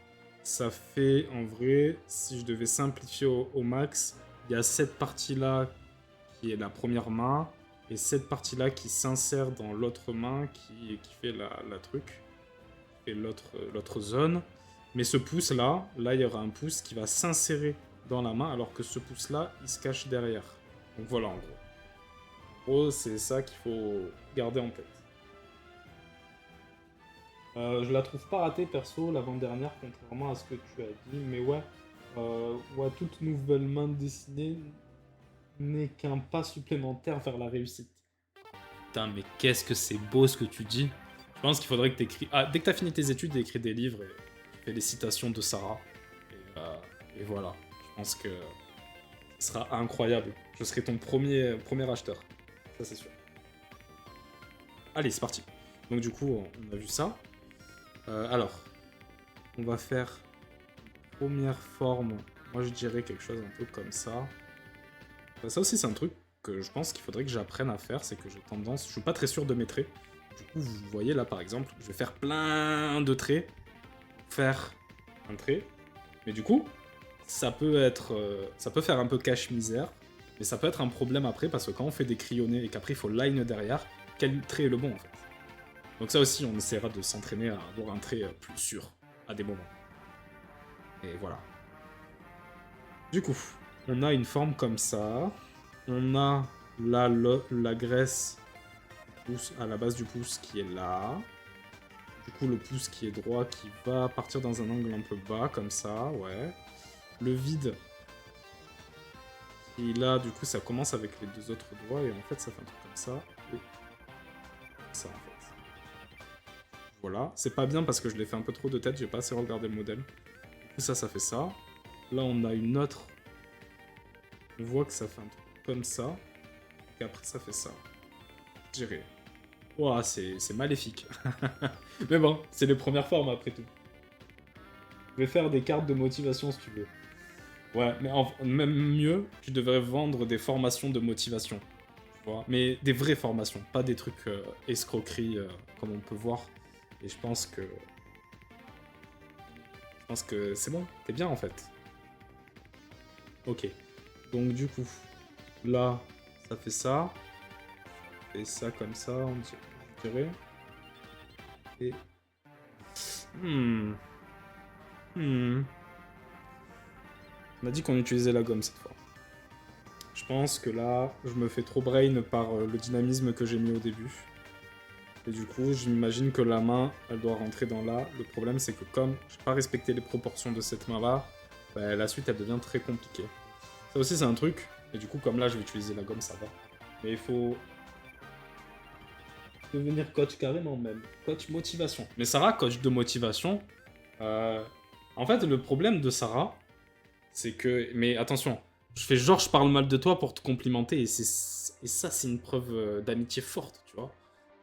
ça fait, en vrai, si je devais simplifier au max, il y a cette partie-là qui est la première main, et cette partie-là qui s'insère dans l'autre main, qui fait la truc, et l'autre zone. Mais ce pouce-là, là, il y aura un pouce qui va s'insérer dans la main, alors que ce pouce-là, il se cache derrière. Donc voilà, en gros. En gros, c'est ça qu'il faut garder en tête. Je la trouve pas ratée, perso, l'avant-dernière, contrairement à ce que tu as dit. Mais ouais, toute nouvelle main dessinée n'est qu'un pas supplémentaire vers la réussite. Putain, mais qu'est-ce que c'est beau ce que tu dis. Je pense qu'il faudrait que tu écris... dès que tu as fini tes études, écris des livres et fais les citations de Sarah. Et voilà. Je pense que ce sera incroyable. Je serai ton premier acheteur. Ça, c'est sûr. Allez, c'est parti. Donc du coup, on a vu ça. Alors, on va faire première forme. Moi, je dirais quelque chose un peu comme ça. Ça aussi, c'est un truc que je pense qu'il faudrait que j'apprenne à faire. C'est que j'ai tendance... Je suis pas très sûr de mes traits. Du coup, vous voyez là, par exemple, je vais faire plein de traits. Faire un trait. Mais du coup, ça peut faire un peu cache-misère. Mais ça peut être un problème après, parce que quand on fait des crayonnés et qu'après il faut line derrière, quel trait est le bon en fait. Donc ça aussi, on essaiera de s'entraîner à avoir un trait plus sûr à des moments. Et voilà. Du coup, on a une forme comme ça. On a là la graisse à la base du pouce qui est là. Du coup, le pouce qui est droit qui va partir dans un angle un peu bas, comme ça, ouais. Le vide. Et là, du coup, ça commence avec les 2 autres doigts, et en fait, ça fait un truc comme ça. Et ça, en fait. Voilà. C'est pas bien parce que je l'ai fait un peu trop de tête, j'ai pas assez regardé le modèle. Du coup, ça fait ça. Là, on a une autre. On voit que ça fait un truc comme ça. Et après, ça fait ça. Je dirais. Ouah, c'est maléfique. Mais bon, c'est les premières formes après tout. Je vais faire des cartes de motivation si tu veux. Ouais, mais même mieux, tu devrais vendre des formations de motivation. Tu vois, mais des vraies formations, pas des trucs escroqueries comme on peut voir. Et je pense que c'est bon, t'es bien en fait. Ok. Donc du coup, là, ça fait ça. Et ça comme ça, on dirait. Et... On a dit qu'on utilisait la gomme cette fois. Je pense que là, je me fais trop brain par le dynamisme que j'ai mis au début. Et du coup, j'imagine que la main, elle doit rentrer dans là. Le problème, c'est que comme j'ai pas respecté les proportions de cette main-là, bah, la suite, elle devient très compliquée. Ça aussi, c'est un truc. Et du coup, comme là, je vais utiliser la gomme, ça va. Mais il faut devenir coach carrément même. Coach motivation. Mais Sarah, coach de motivation, en fait, le problème de Sarah, c'est que... Mais attention, Je fais genre, je parle mal de toi pour te complimenter, et ça, c'est une preuve d'amitié forte, tu vois.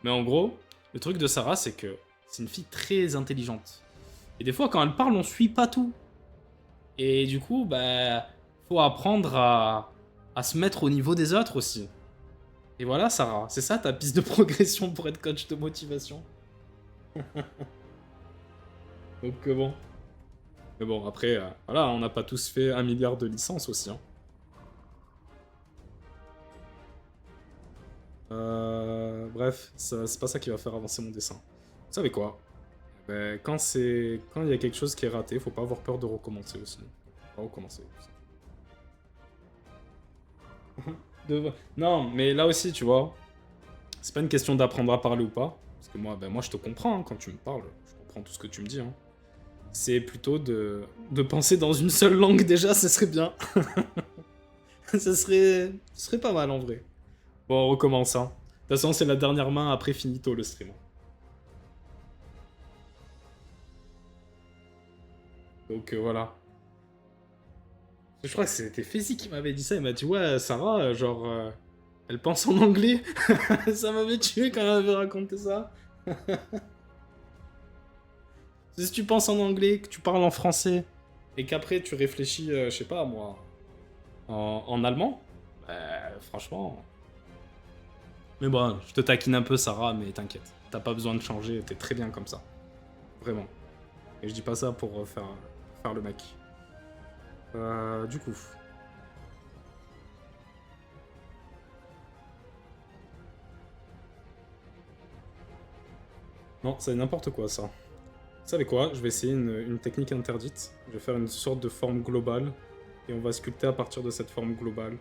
Mais en gros, le truc de Sarah, c'est que c'est une fille très intelligente. Et des fois, quand elle parle, on suit pas tout. Et du coup, bah, faut apprendre à se mettre au niveau des autres aussi. Et voilà, Sarah, c'est ça ta piste de progression pour être coach de motivation. Donc bon. Mais bon, après, voilà, on n'a pas tous fait 1 milliard de licences aussi. Hein. Bref, c'est pas ça qui va faire avancer mon dessin. Vous savez quoi? Ben, quand il y a quelque chose qui est raté, faut pas avoir peur de recommencer aussi. Faut pas recommencer. Non, mais là aussi, tu vois, c'est pas une question d'apprendre à parler ou pas. Parce que moi, ben, moi je te comprends hein, quand tu me parles. Je comprends tout ce que tu me dis. Hein. C'est plutôt de penser dans une seule langue déjà, ce serait bien. Ce serait pas mal en vrai. Bon, on recommence. Hein. De toute façon, c'est la dernière main, après finito le stream. Donc voilà. Je crois que c'était Fézi qui m'avait dit ça. Il m'a dit ouais, Sarah, genre, elle pense en anglais. Ça m'avait tué quand elle m'avait raconté ça. Si tu penses en anglais, que tu parles en français, et qu'après tu réfléchis, je sais pas moi, en allemand, franchement. Mais bon, je te taquine un peu, Sarah, mais t'inquiète. T'as pas besoin de changer, t'es très bien comme ça. Vraiment. Et je dis pas ça pour faire le mec. Du coup. Non, c'est n'importe quoi ça. Vous savez quoi? Je vais essayer une technique interdite. Je vais faire une sorte de forme globale. Et on va sculpter à partir de cette forme globale.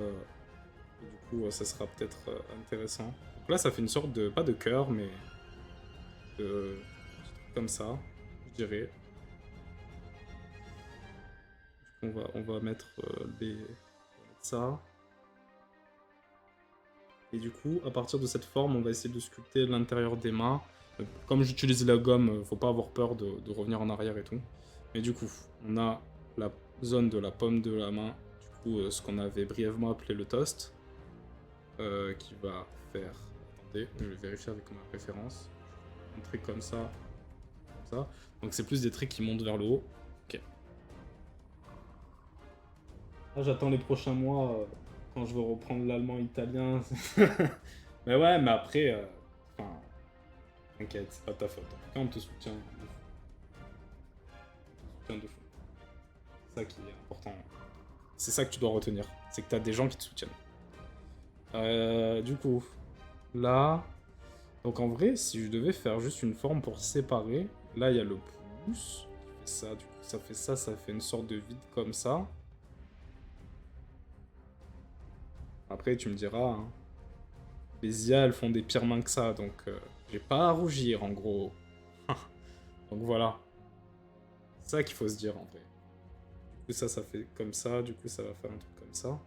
Et du coup, ça sera peut-être intéressant. Donc là, ça fait une sorte de... pas de cœur, mais... de... comme ça, je dirais. On va mettre ça. Et du coup, à partir de cette forme, on va essayer de sculpter l'intérieur des mains. Comme j'utilise la gomme, faut pas avoir peur de revenir en arrière et tout. Mais du coup, on a la zone de la paume de la main, du coup, ce qu'on avait brièvement appelé le toast, qui va faire... Attendez, je vais vérifier avec ma référence. Un trait comme ça, comme ça. Donc c'est plus des traits qui montent vers le haut. Ok. Là, j'attends les prochains mois quand je veux reprendre l'allemand italien. Mais ouais, mais après, enfin, t'inquiète, c'est pas ta faute. En tout cas, on te soutient de fou. On te soutient de fou. C'est ça qui est important. C'est ça que tu dois retenir. C'est que t'as des gens qui te soutiennent. Du coup, là... Donc en vrai, si je devais faire juste une forme pour séparer, là, il y a le pouce qui fait ça. Du coup, ça fait ça, ça fait une sorte de vide comme ça. Après, tu me diras, hein, les IA, elles font des pires mains que ça, donc j'ai pas à rougir, en gros. Donc voilà. C'est ça qu'il faut se dire, en vrai. Du coup, ça fait comme ça. Du coup, ça va faire un truc comme ça.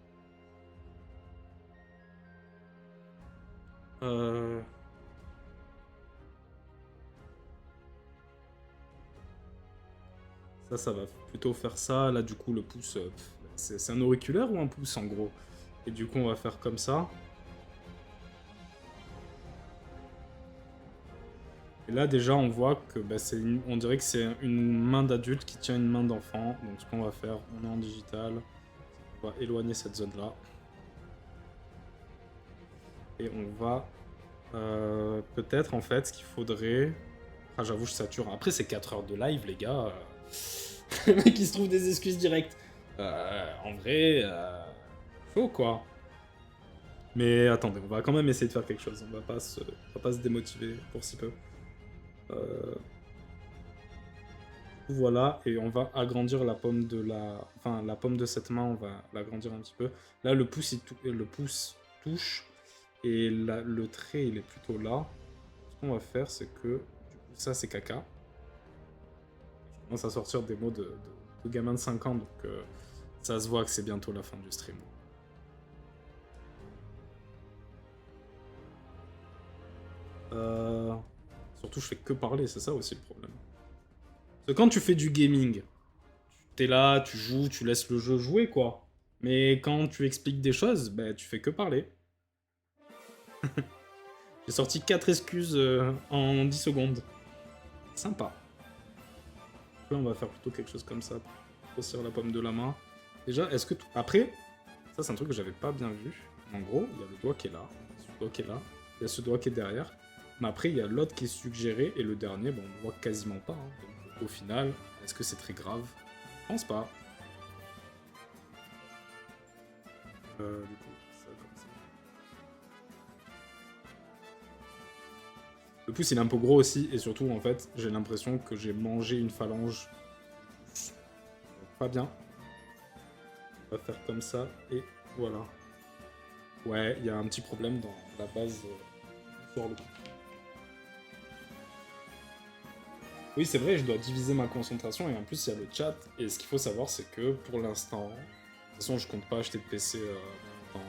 Ça va plutôt faire ça. Là, du coup, le pouce, c'est un auriculaire ou un pouce, en gros? Et du coup, on va faire comme ça. Et là, déjà, on voit que bah, on dirait que c'est une main d'adulte qui tient une main d'enfant. Donc, ce qu'on va faire, on est en digital. On va éloigner cette zone-là. Et on va... peut-être, en fait, ce qu'il faudrait... Ah, j'avoue, je sature. Après, c'est 4 heures de live, les gars. Le mec, il se trouve des excuses directes. En vrai... Chaud, quoi. Mais attendez, on va quand même essayer de faire quelque chose. On va pas se démotiver pour si peu. Voilà, et on va agrandir la paume de la... Enfin, la paume de cette main, on va l'agrandir un petit peu. Là, le pouce, le pouce touche, et le trait, il est plutôt là. Ce qu'on va faire, c'est que... Du coup, ça, c'est caca. Je commence à sortir des mots de gamin de 5 ans, donc ça se voit que c'est bientôt la fin du stream. Surtout, je fais que parler, c'est ça aussi le problème. Parce que quand tu fais du gaming, t'es là, tu joues, tu laisses le jeu jouer, quoi. Mais quand tu expliques des choses, bah, tu fais que parler. J'ai sorti 4 excuses en 10 secondes. Sympa. Là, on va faire plutôt quelque chose comme ça. Grossir la pomme de la main. Déjà, est-ce que... Après, ça c'est un truc que j'avais pas bien vu. En gros, il y a le doigt qui est là. Ce doigt qui est là. Il y a ce doigt qui est derrière. Mais après, il y a l'autre qui est suggéré. Et le dernier, bon, on le voit quasiment pas. Hein. Donc, au final, est-ce que c'est très grave? Je pense pas. Du coup, ça comme ça. Le pouce il est un peu gros aussi, et surtout en fait, j'ai l'impression que j'ai mangé une phalange. Pas bien. On va faire comme ça, et voilà. Ouais, il y a un petit problème dans la base sur le coup. Oui, c'est vrai, je dois diviser ma concentration, et en plus il y a le chat, et ce qu'il faut savoir c'est que pour l'instant, de toute façon je compte pas acheter de PC dans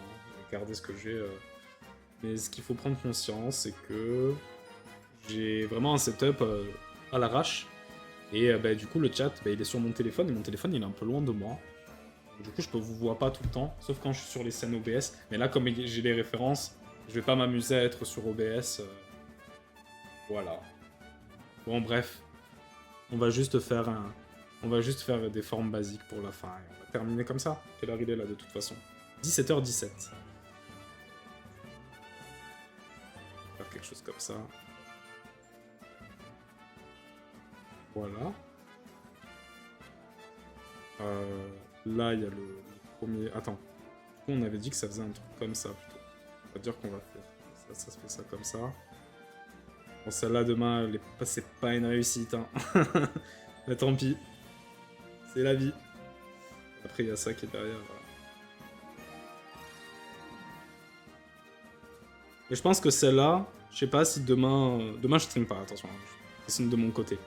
garder ce que j'ai, mais ce qu'il faut prendre conscience c'est que j'ai vraiment un setup à l'arrache. Et bah, du coup, le chat, bah, il est sur mon téléphone, et mon téléphone, il est un peu loin de moi. Du coup, je ne vous vois pas tout le temps, sauf quand je suis sur les scènes OBS. Mais là, comme j'ai les références, je vais pas m'amuser à être sur OBS. Voilà. Bon, bref. On va juste faire On va juste faire des formes basiques pour la fin. Et on va terminer comme ça. Quelle heure il est là, de toute façon? 17h17. Faire quelque chose comme ça. Voilà. Là, il y a le premier... Attends. On avait dit que ça faisait un truc comme ça, plutôt. On va dire qu'on va faire ça, ça se fait ça comme ça. Bon, celle-là, demain, c'est pas une réussite, hein. Mais tant pis. C'est la vie. Après, il y a ça qui est derrière. Voilà. Et je pense que celle-là, je sais pas si demain... Demain, je stream pas, attention. Hein. Je dessine de mon côté.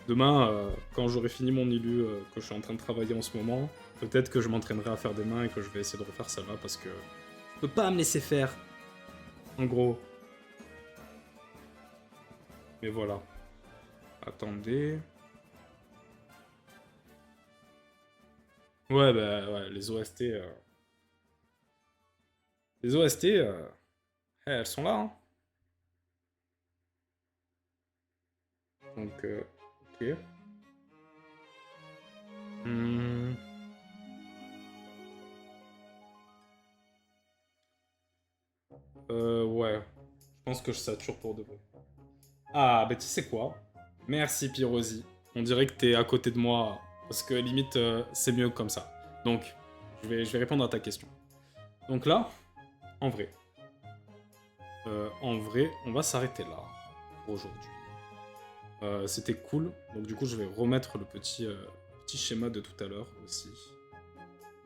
Demain, quand j'aurai fini mon illu que je suis en train de travailler en ce moment, peut-être que je m'entraînerai à faire des mains et que je vais essayer de refaire celle-là parce que je peux pas me laisser faire. En gros. Mais voilà. Attendez. Ouais, bah ouais, les OST. Les OST, elles sont là, hein. Donc, ok. Hmm, ouais. Je pense que je sature pour de vrai. Ah, bah tu sais quoi? Merci Pyrosi. On dirait que t'es à côté de moi. Parce que limite, c'est mieux comme ça. Donc, je vais répondre à ta question. Donc là, en vrai. En vrai, on va s'arrêter là. Pour aujourd'hui. C'était cool. Donc du coup, je vais remettre le petit schéma de tout à l'heure aussi.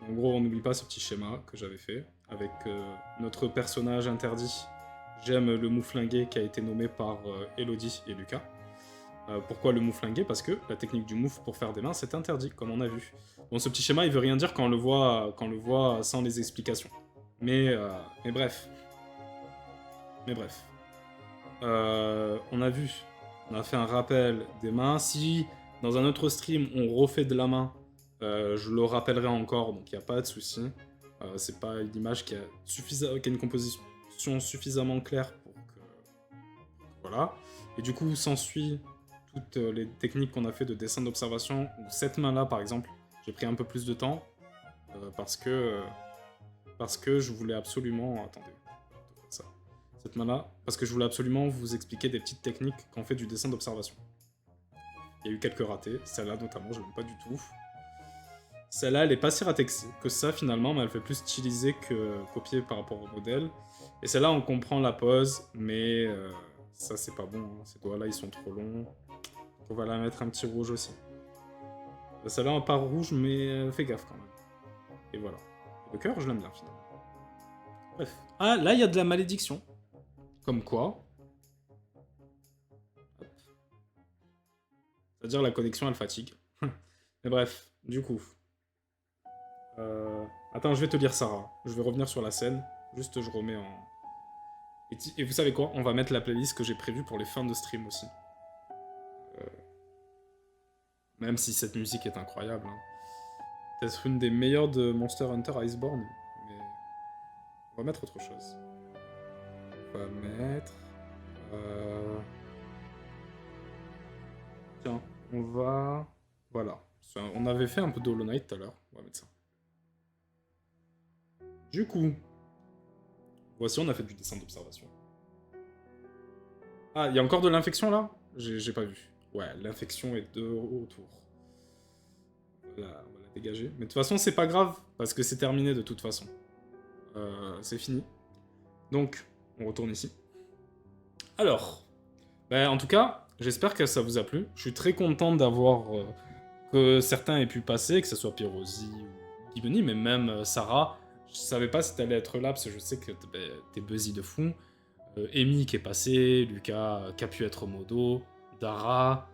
En gros, on n'oublie pas ce petit schéma que j'avais fait avec notre personnage interdit. J'aime le mouflingué qui a été nommé par Elodie et Lucas. Pourquoi le mouflingué? Parce que la technique du mouf pour faire des mains, c'est interdit, comme on a vu. Bon, ce petit schéma, il veut rien dire quand on le voit sans les explications. Mais bref. Mais bref. On a vu, on a fait un rappel des mains. Si dans un autre stream on refait de la main, je le rappellerai encore, donc il n'y a pas de souci. C'est pas une image qui a une composition suffisamment claire pour que... Voilà. Et du coup, s'ensuit toutes les techniques qu'on a fait de dessin d'observation. Cette main-là, par exemple, j'ai pris un peu plus de temps parce que je voulais absolument... Attendez, ça. Cette main-là, parce que je voulais absolument vous expliquer des petites techniques quand on fait du dessin d'observation. Il y a eu quelques ratés, celle-là notamment, je l'aime pas du tout. Celle-là, elle est pas si ratée que ça finalement, mais elle fait plus stylisée que copier par rapport au modèle. Et celle-là, on comprend la pose, mais ça, c'est pas bon. Hein. Ces doigts-là, ils sont trop longs. On va la mettre un petit rouge aussi. Celle-là, pas rouge, mais fais gaffe quand même. Et voilà. Le cœur, je l'aime bien finalement. Bref. Ah, là, il y a de la malédiction. Comme quoi. C'est-à-dire la connexion, elle fatigue. Mais bref, du coup. Attends, je vais te lire Sarah. Je vais revenir sur la scène. Juste, je remets en... Et vous savez quoi? On va mettre la playlist que j'ai prévue pour les fins de stream aussi. Même si cette musique est incroyable. Hein. peut-être une des meilleures de Monster Hunter Iceborne, mais on va mettre autre chose. On va mettre... Tiens, on va... Voilà. On avait fait un peu de Hollow Knight tout à l'heure. On va mettre ça. Du coup, voici, on a fait du dessin d'observation. Ah, il y a encore de l'infection là? J'ai pas vu. Ouais, l'infection est de retour. Voilà, on va la dégager. Mais de toute façon, c'est pas grave, parce que c'est terminé de toute façon. C'est fini. Donc, on retourne ici. Alors, ben, en tout cas, j'espère que ça vous a plu. Je suis très content d'avoir... que certains aient pu passer, que ce soit Pyrosi ou Gibeni, mais même Sarah. Je savais pas si t'allais être là, parce que je sais que t'es buzzy de fou. Amy qui est passé, Lucas qui a pu être modo, Dara...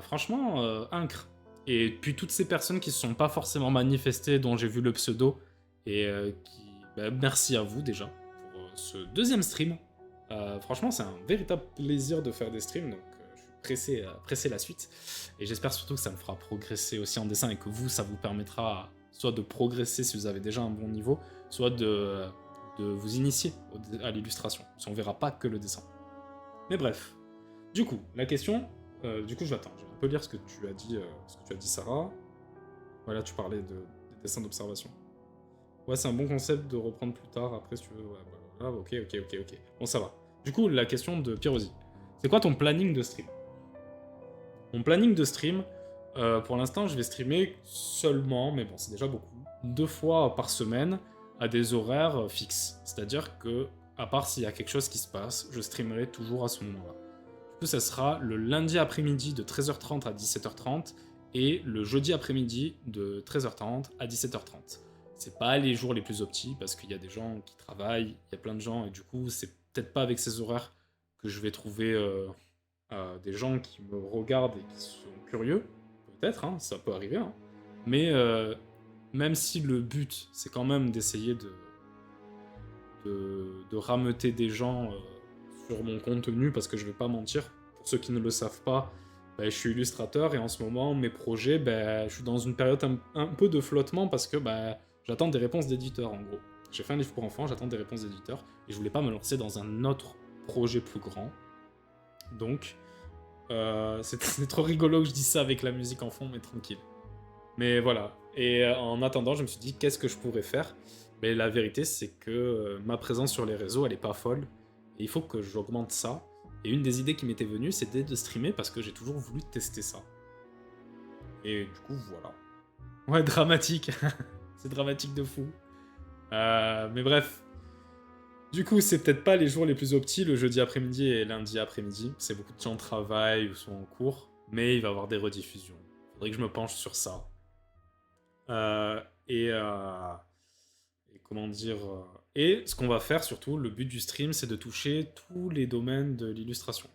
franchement, incre. Et puis toutes ces personnes qui se sont pas forcément manifestées, dont j'ai vu le pseudo, et qui... Bah, merci à vous déjà pour ce deuxième stream. Franchement, c'est un véritable plaisir de faire des streams, donc je suis pressé la suite. Et j'espère surtout que ça me fera progresser aussi en dessin et que vous, ça vous permettra soit de progresser si vous avez déjà un bon niveau, soit de vous initier à l'illustration. Parce qu'on verra pas que le dessin. Mais bref. Du coup, la question... du coup, j'attends. Je vais un peu lire ce que tu as dit, Sarah. Voilà, tu parlais des dessins d'observation. Ouais, c'est un bon concept de reprendre plus tard, après, si tu veux. Ouais, voilà, ok. Bon, ça va. Du coup, la question de Pyrosi. C'est quoi ton planning de stream? Mon planning de stream, pour l'instant, je vais streamer seulement, mais bon, c'est déjà beaucoup, 2 fois par semaine à des horaires fixes. C'est-à-dire que, à part s'il y a quelque chose qui se passe, je streamerai toujours à ce moment-là. Du coup, ça sera le lundi après-midi de 13h30 à 17h30 et le jeudi après-midi de 13h30 à 17h30. C'est pas les jours les plus optis parce qu'il y a des gens qui travaillent, il y a plein de gens et du coup, c'est peut-être pas avec ces horaires que je vais trouver des gens qui me regardent et qui sont curieux. Peut-être, hein, ça peut arriver. Hein. Mais même si le but, c'est quand même d'essayer de rameuter des gens sur mon contenu, parce que je vais pas mentir, pour ceux qui ne le savent pas, bah, je suis illustrateur et en ce moment, mes projets, bah, je suis dans une période un peu de flottement parce que bah, j'attends des réponses d'éditeurs en gros. J'ai fait un livre pour enfants, j'attends des réponses d'éditeurs et je voulais pas me lancer dans un autre projet plus grand. Donc, c'est trop rigolo que je dise ça avec la musique en fond, mais tranquille. Mais voilà. Et en attendant, je me suis dit, qu'est-ce que je pourrais faire? Mais la vérité, c'est que ma présence sur les réseaux, elle est pas folle. Et il faut que j'augmente ça. Et une des idées qui m'était venue, c'était de streamer parce que j'ai toujours voulu tester ça. Et du coup, voilà. Ouais, dramatique. C'est dramatique de fou. Mais bref. Du coup, c'est peut-être pas les jours les plus optis, le jeudi après-midi et lundi après-midi. C'est beaucoup de gens travaillent ou sont en cours. Mais il va y avoir des rediffusions. Faudrait que je me penche sur ça. Et comment dire... Et ce qu'on va faire surtout, le but du stream, c'est de toucher tous les domaines de l'illustration.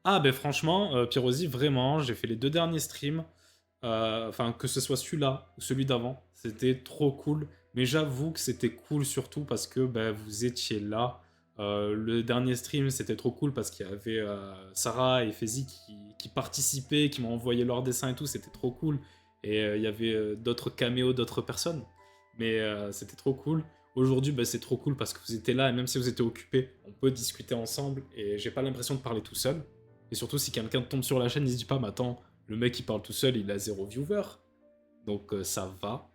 Ah ben franchement, Pyrosi, vraiment, j'ai fait les 2 derniers streams, enfin que ce soit celui-là ou celui d'avant, c'était trop cool. Mais j'avoue que c'était cool surtout parce que ben, vous étiez là. Le dernier stream, c'était trop cool parce qu'il y avait Sarah et Fezi qui participaient, qui m'ont envoyé leurs dessins et tout, c'était trop cool. Et il y avait d'autres caméos d'autres personnes. Mais c'était trop cool. Aujourd'hui, bah, c'est trop cool parce que vous étiez là et même si vous étiez occupés, on peut discuter ensemble et j'ai pas l'impression de parler tout seul. Et surtout, si quelqu'un tombe sur la chaîne, il se dit pas, mais attends, le mec il parle tout seul, il a 0 viewer. Donc ça va.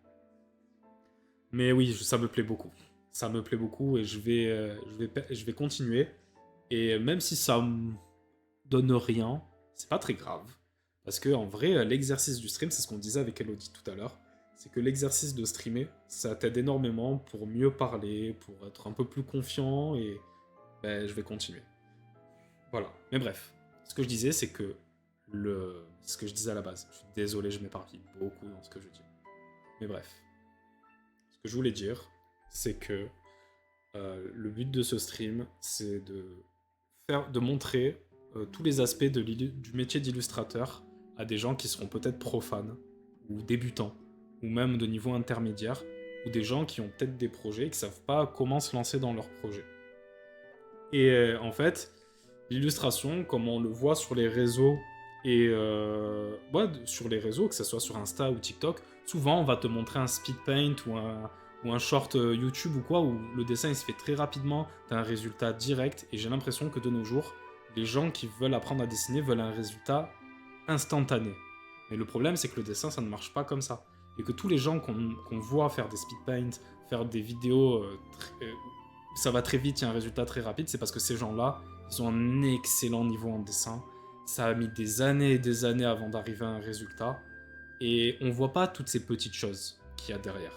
Mais oui, ça me plaît beaucoup. Ça me plaît beaucoup et je vais continuer. Et même si ça me donne rien, c'est pas très grave. Parce que en vrai, l'exercice du stream, c'est ce qu'on disait avec Elodie tout à l'heure, c'est que l'exercice de streamer, ça t'aide énormément pour mieux parler, pour être un peu plus confiant, et ben, je vais continuer. Voilà. Mais bref, ce que je disais, c'est que ce que je disais à la base, je suis désolé, je m'éparpille beaucoup dans ce que je dis. Mais bref, ce que je voulais dire, c'est que le but de ce stream, c'est de montrer tous les aspects du métier d'illustrateur à des gens qui seront peut-être profanes ou débutants, ou même de niveau intermédiaire, ou des gens qui ont peut-être des projets et qui savent pas comment se lancer dans leurs projets. Et en fait, l'illustration, comme on le voit sur les réseaux Et ouais, sur les réseaux, que ce soit sur Insta ou TikTok, souvent on va te montrer un speed paint ou un short YouTube ou quoi, où le dessin il se fait très rapidement, t'as un résultat direct, et j'ai l'impression que de nos jours, les gens qui veulent apprendre à dessiner veulent un résultat instantané. Mais le problème, c'est que le dessin, ça ne marche pas comme ça. Et que tous les gens qu'on voit faire des speed paint, faire des vidéos, ça va très vite, il y a un résultat très rapide, c'est parce que ces gens-là, ils ont un excellent niveau en dessin. Ça a mis des années et des années avant d'arriver à un résultat. Et on voit pas toutes ces petites choses qu'il y a derrière.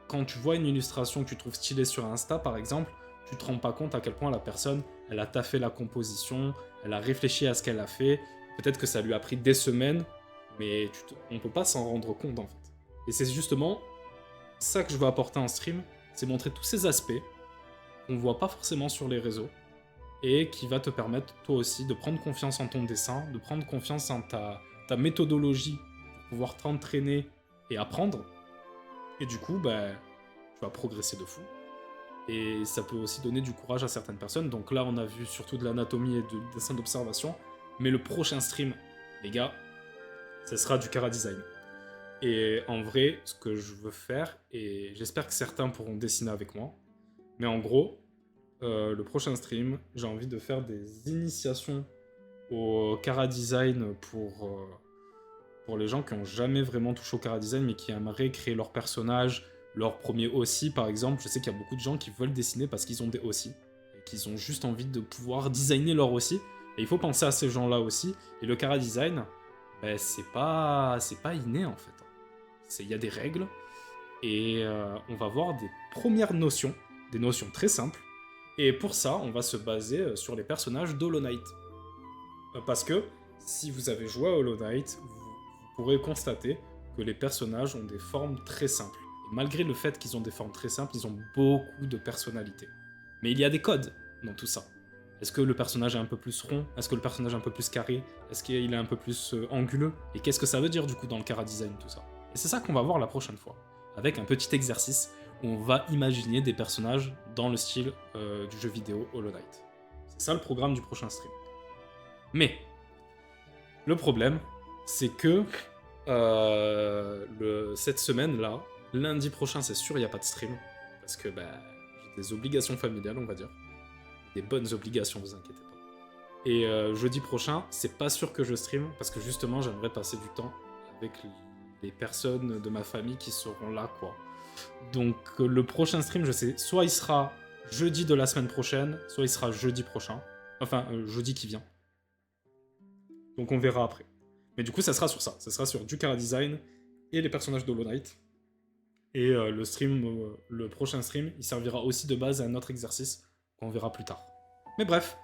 Quand tu vois une illustration que tu trouves stylée sur Insta, par exemple, tu te rends pas compte à quel point la personne, elle a taffé la composition, elle a réfléchi à ce qu'elle a fait. Peut-être que ça lui a pris des semaines, mais on peut pas s'en rendre compte en fait. Et c'est justement ça que je veux apporter en stream, c'est montrer tous ces aspects qu'on voit pas forcément sur les réseaux, et qui va te permettre toi aussi de prendre confiance en ton dessin, de prendre confiance en ta méthodologie pour pouvoir t'entraîner et apprendre. Et du coup, bah, tu vas progresser de fou. Et ça peut aussi donner du courage à certaines personnes. Donc là, on a vu surtout de l'anatomie et du dessin d'observation. Mais le prochain stream, les gars, ce sera du Cara Design. Et en vrai, ce que je veux faire, et j'espère que certains pourront dessiner avec moi, mais en gros, le prochain stream, j'ai envie de faire des initiations au Cara Design pour les gens qui n'ont jamais vraiment touché au Cara Design mais qui aimeraient créer leur personnage, leur premier OC par exemple. Je sais qu'il y a beaucoup de gens qui veulent dessiner parce qu'ils ont des OC et qu'ils ont juste envie de pouvoir designer leur OC. Et il faut penser à ces gens-là aussi. Et le Cara Design, ben, c'est pas inné en fait. Il y a des règles et on va voir des premières notions, des notions très simples. Et pour ça, on va se baser sur les personnages d'Hollow Knight. Parce que si vous avez joué à Hollow Knight, vous pourrez constater que les personnages ont des formes très simples. Et malgré le fait qu'ils ont des formes très simples, ils ont beaucoup de personnalité. Mais il y a des codes dans tout ça. Est-ce que le personnage est un peu plus rond? Est-ce que le personnage est un peu plus carré? Est-ce qu'il est un peu plus anguleux? Et qu'est-ce que ça veut dire du coup dans le Cara Design, tout ça? Et c'est ça qu'on va voir la prochaine fois, avec un petit exercice où on va imaginer des personnages dans le style du jeu vidéo Hollow Knight. C'est ça le programme du prochain stream. Mais, le problème, c'est que cette semaine-là, lundi prochain, c'est sûr, il n'y a pas de stream. Parce que bah, j'ai des obligations familiales, on va dire. Des bonnes obligations, vous inquiétez pas. Et jeudi prochain, c'est pas sûr que je stream, parce que justement, j'aimerais passer du temps avec les personnes de ma famille qui seront là, quoi. Donc le prochain stream, je sais, soit il sera jeudi de la semaine prochaine, soit il sera jeudi prochain. Enfin, jeudi qui vient. Donc on verra après. Mais du coup, ça sera sur ça. Ça sera sur du Cara Design et les personnages d'Hollow Knight. Et le prochain stream, il servira aussi de base à un autre exercice qu'on verra plus tard. Mais bref,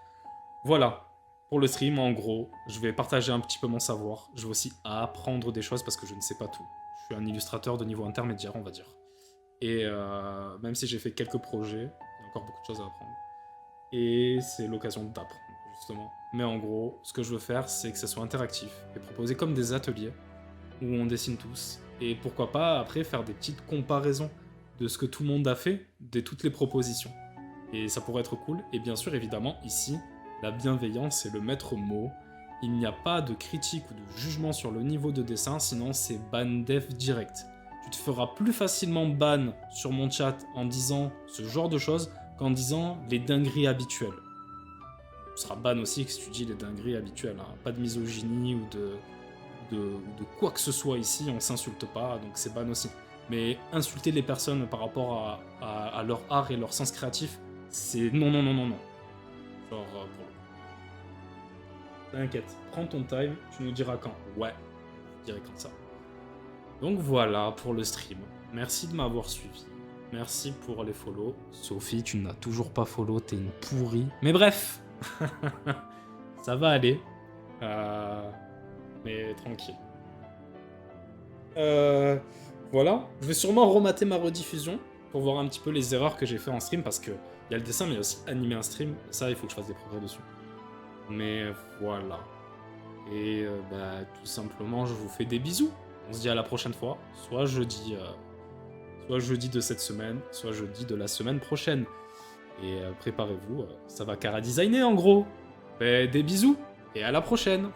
voilà. Pour le stream, en gros, je vais partager un petit peu mon savoir. Je vais aussi apprendre des choses parce que je ne sais pas tout. Je suis un illustrateur de niveau intermédiaire, on va dire. Et même si j'ai fait quelques projets, il y a encore beaucoup de choses à apprendre. Et c'est l'occasion d'apprendre, justement. Mais en gros, ce que je veux faire, c'est que ça soit interactif et proposer comme des ateliers où on dessine tous. Et pourquoi pas, après, faire des petites comparaisons de ce que tout le monde a fait, de toutes les propositions. Et ça pourrait être cool. Et bien sûr, évidemment, ici, la bienveillance est le maître mot. Il n'y a pas de critique ou de jugement sur le niveau de dessin, sinon c'est ban def direct. Tu te feras plus facilement ban sur mon chat en disant ce genre de choses qu'en disant les dingueries habituelles. Tu seras ban aussi si tu dis les dingueries habituelles. Hein. Pas de misogynie ou de quoi que ce soit ici, on s'insulte pas, donc c'est ban aussi. Mais insulter les personnes par rapport à leur art et leur sens créatif, c'est non. Genre, pour le coup. T'inquiète, prends ton time, tu nous diras quand. Ouais, je dirai quand ça. Donc voilà pour le stream. Merci de m'avoir suivi. Merci pour les follow. Sophie, tu n'as toujours pas follow, t'es une pourrie. Mais bref, ça va aller. Mais tranquille. Voilà, je vais sûrement remater ma rediffusion pour voir un petit peu les erreurs que j'ai fait en stream parce que il y a le dessin mais il y a aussi animer un stream. Ça, il faut que je fasse des progrès dessus. Mais voilà. Et bah, tout simplement, je vous fais des bisous. On se dit à la prochaine fois, soit jeudi de cette semaine, soit jeudi de la semaine prochaine. Et préparez-vous, ça va Cara Designer en gros. Des bisous et à la prochaine.